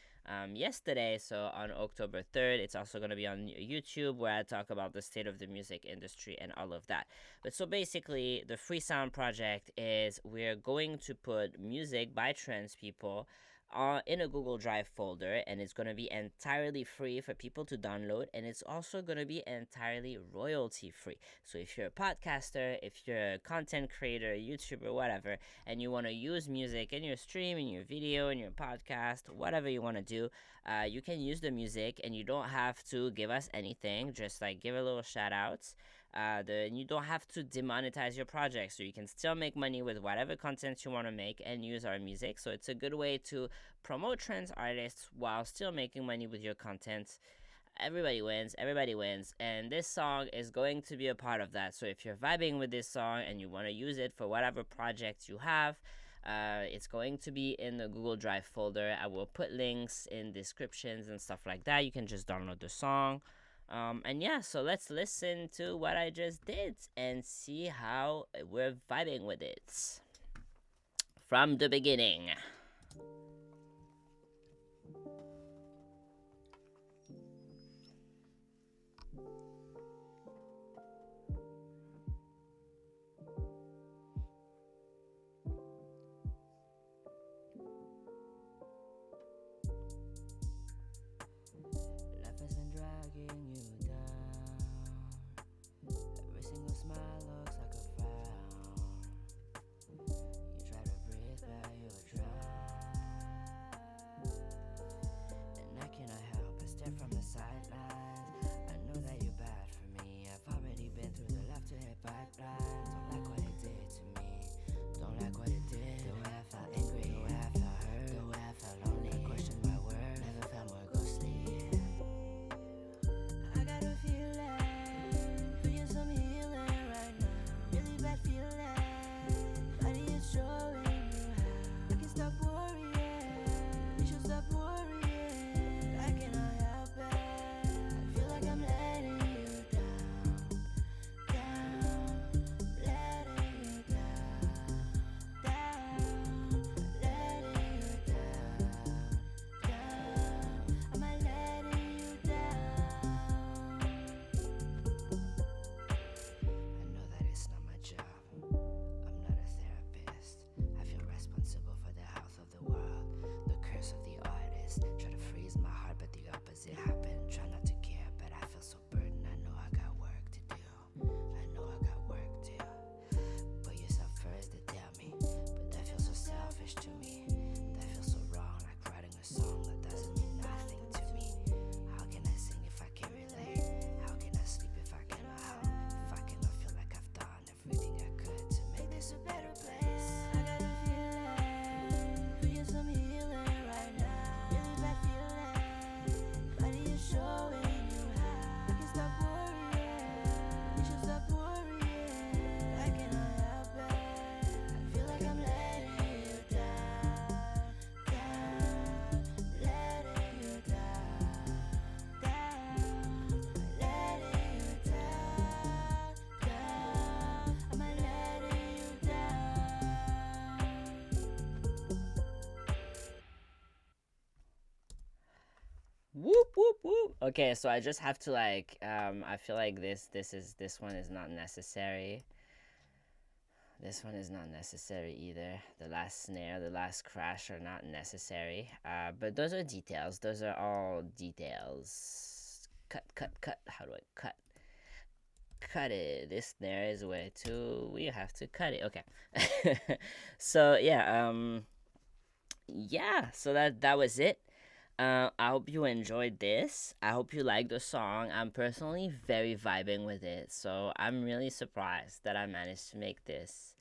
yesterday, so on October 3rd. It's also going to be on YouTube, where I talk about the state of the music industry and all of that. But so basically, the Free Sound project is we're going to put music by trans people in a Google Drive folder, and it's going to be entirely free for people to download, and it's also going to be entirely royalty free. So if you're a podcaster, if you're a content creator, YouTuber, whatever, and you want to use music in your stream, in your video, in your podcast, whatever you want to do, you can use the music, and you don't have to give us anything. Just like give a little shout outs. You don't have to demonetize your project, so you can still make money with whatever content you want to make and use our music. So it's a good way to promote trans artists while still making money with your content. Everybody wins, and this song is going to be a part of that. So if you're vibing with this song and you want to use it for whatever project you have, it's going to be in the Google Drive folder. I will put links in descriptions and stuff like that. You can just download the song. And yeah, so let's listen to what I just did and see how we're vibing with it from the beginning. Life isn't dragging you down. Every single smile looks like a frown. You try to breathe, but you drown. And I cannot help but stare from the sidelines. I know that you're bad for me. I've already been through the left to hit pipelines. Don't like what it did to me. Don't like what it did. The way I felt angry, the way I felt hurt. Whoop whoop whoop. Okay, so I just have to like I feel like this one is not necessary. This one is not necessary either. The last snare, the last crash are not necessary. But those are details. Those are all details. Cut, cut, cut. How do I cut? Cut it. This snare is way too. We have to cut it. Okay. So yeah. So that was it. I hope you enjoyed this. I hope you like the song. I'm personally very vibing with it. So I'm really surprised that I managed to make this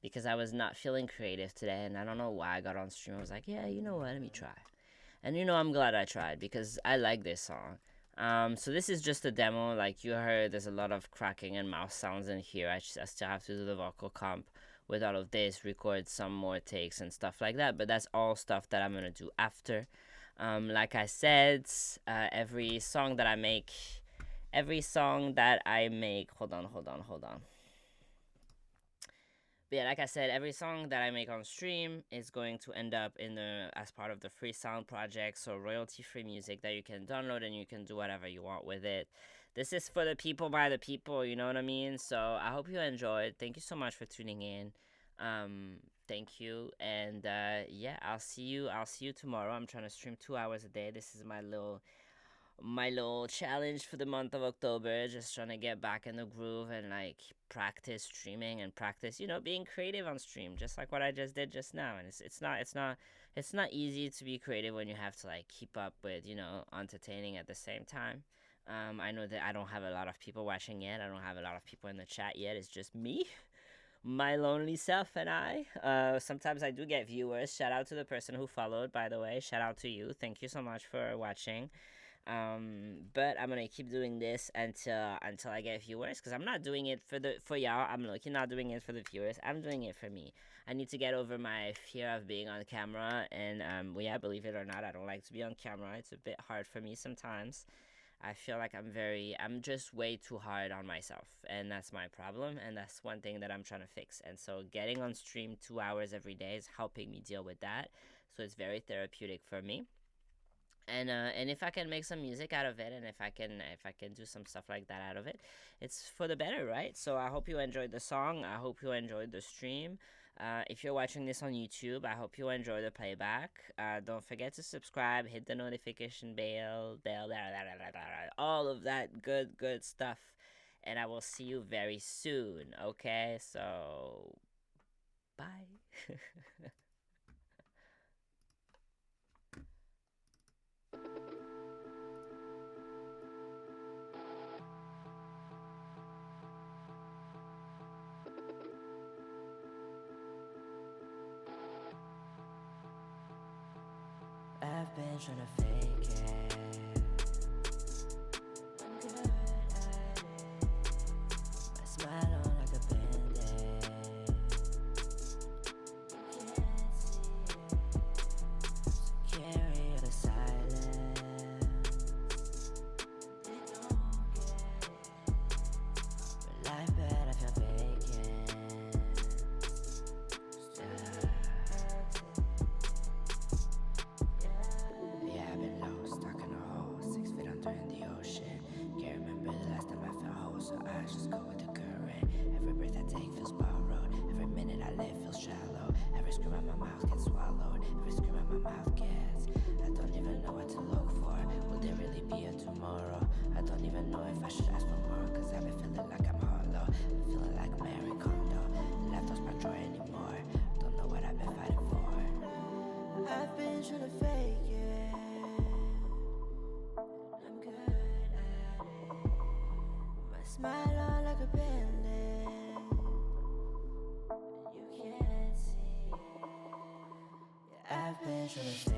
because I was not feeling creative today. And I don't know why I got on stream. I was like, yeah, you know what? Let me try. And I'm glad I tried because I like this song. So this is just a demo. Like you heard, there's a lot of cracking and mouse sounds in here. I still have to do the vocal comp with all of this, record some more takes and stuff like that. But that's all stuff that I'm gonna do after. Like I said, every song that I make, hold on, hold on, hold on. But yeah, like I said, every song that I make on stream is going to end up as part of the free sound project, so royalty-free music that you can download and you can do whatever you want with it. This is for the people by the people, you know what I mean? So I hope you enjoyed. Thank you so much for tuning in. Thank you, and yeah, I'll see you tomorrow. I'm trying to stream 2 hours a day. This is my little challenge for the month of October, just trying to get back in the groove and like practice streaming and practice, being creative on stream, just like what I just did just now. And it's not easy to be creative when you have to like keep up with, entertaining at the same time. I know that I don't have a lot of people watching yet. I don't have a lot of people in the chat yet. It's just me, my lonely self, and I. Sometimes I do get viewers. Shout out to the person who followed, by the way. Shout out to you. Thank you so much for watching. But I'm gonna keep doing this until I get viewers, because I'm not doing it for y'all. I'm not doing it for the viewers. I'm doing it for me. I need to get over my fear of being on camera, and well, yeah, believe it or not, I don't like to be on camera. It's a bit hard for me sometimes. I feel like I'm just way too hard on myself, and that's my problem, and that's one thing that I'm trying to fix. And so getting on stream 2 hours every day is helping me deal with that. So it's very therapeutic for me. And if I can make some music out of it, and if I can do some stuff like that out of it, it's for the better, right? So I hope you enjoyed the song. I hope you enjoyed the stream. If you're watching this on YouTube, I hope you enjoy the playback. Don't forget to subscribe, hit the notification bell, all of that good stuff. And I will see you very soon. Okay, so bye. I've been trying to fake it. I'm good at it. I smile on like a band-aid. You can't see it, so carry the silence. They don't get it, but life better feel vacant. Yeah, I've been low, stuck in a hole, 6 feet under in the ocean. Can't remember the last time I felt whole, so I just go with the current. Every breath I take feels borrowed, every minute I live feels shallow. Every scream out my mouth gets swallowed, every scream out my mouth gets. I don't even know what to look for, will there really be a tomorrow? I don't even know if I should ask for more, cause I've been feeling like I'm hollow. I'm feeling like Mary Kondo, life don't spark joy anymore. Don't know what I've been fighting for. I've been trying to fake it. I'm good at it. My smile on like a band-aid. You can't see it. Yeah, I've been trying to fake it.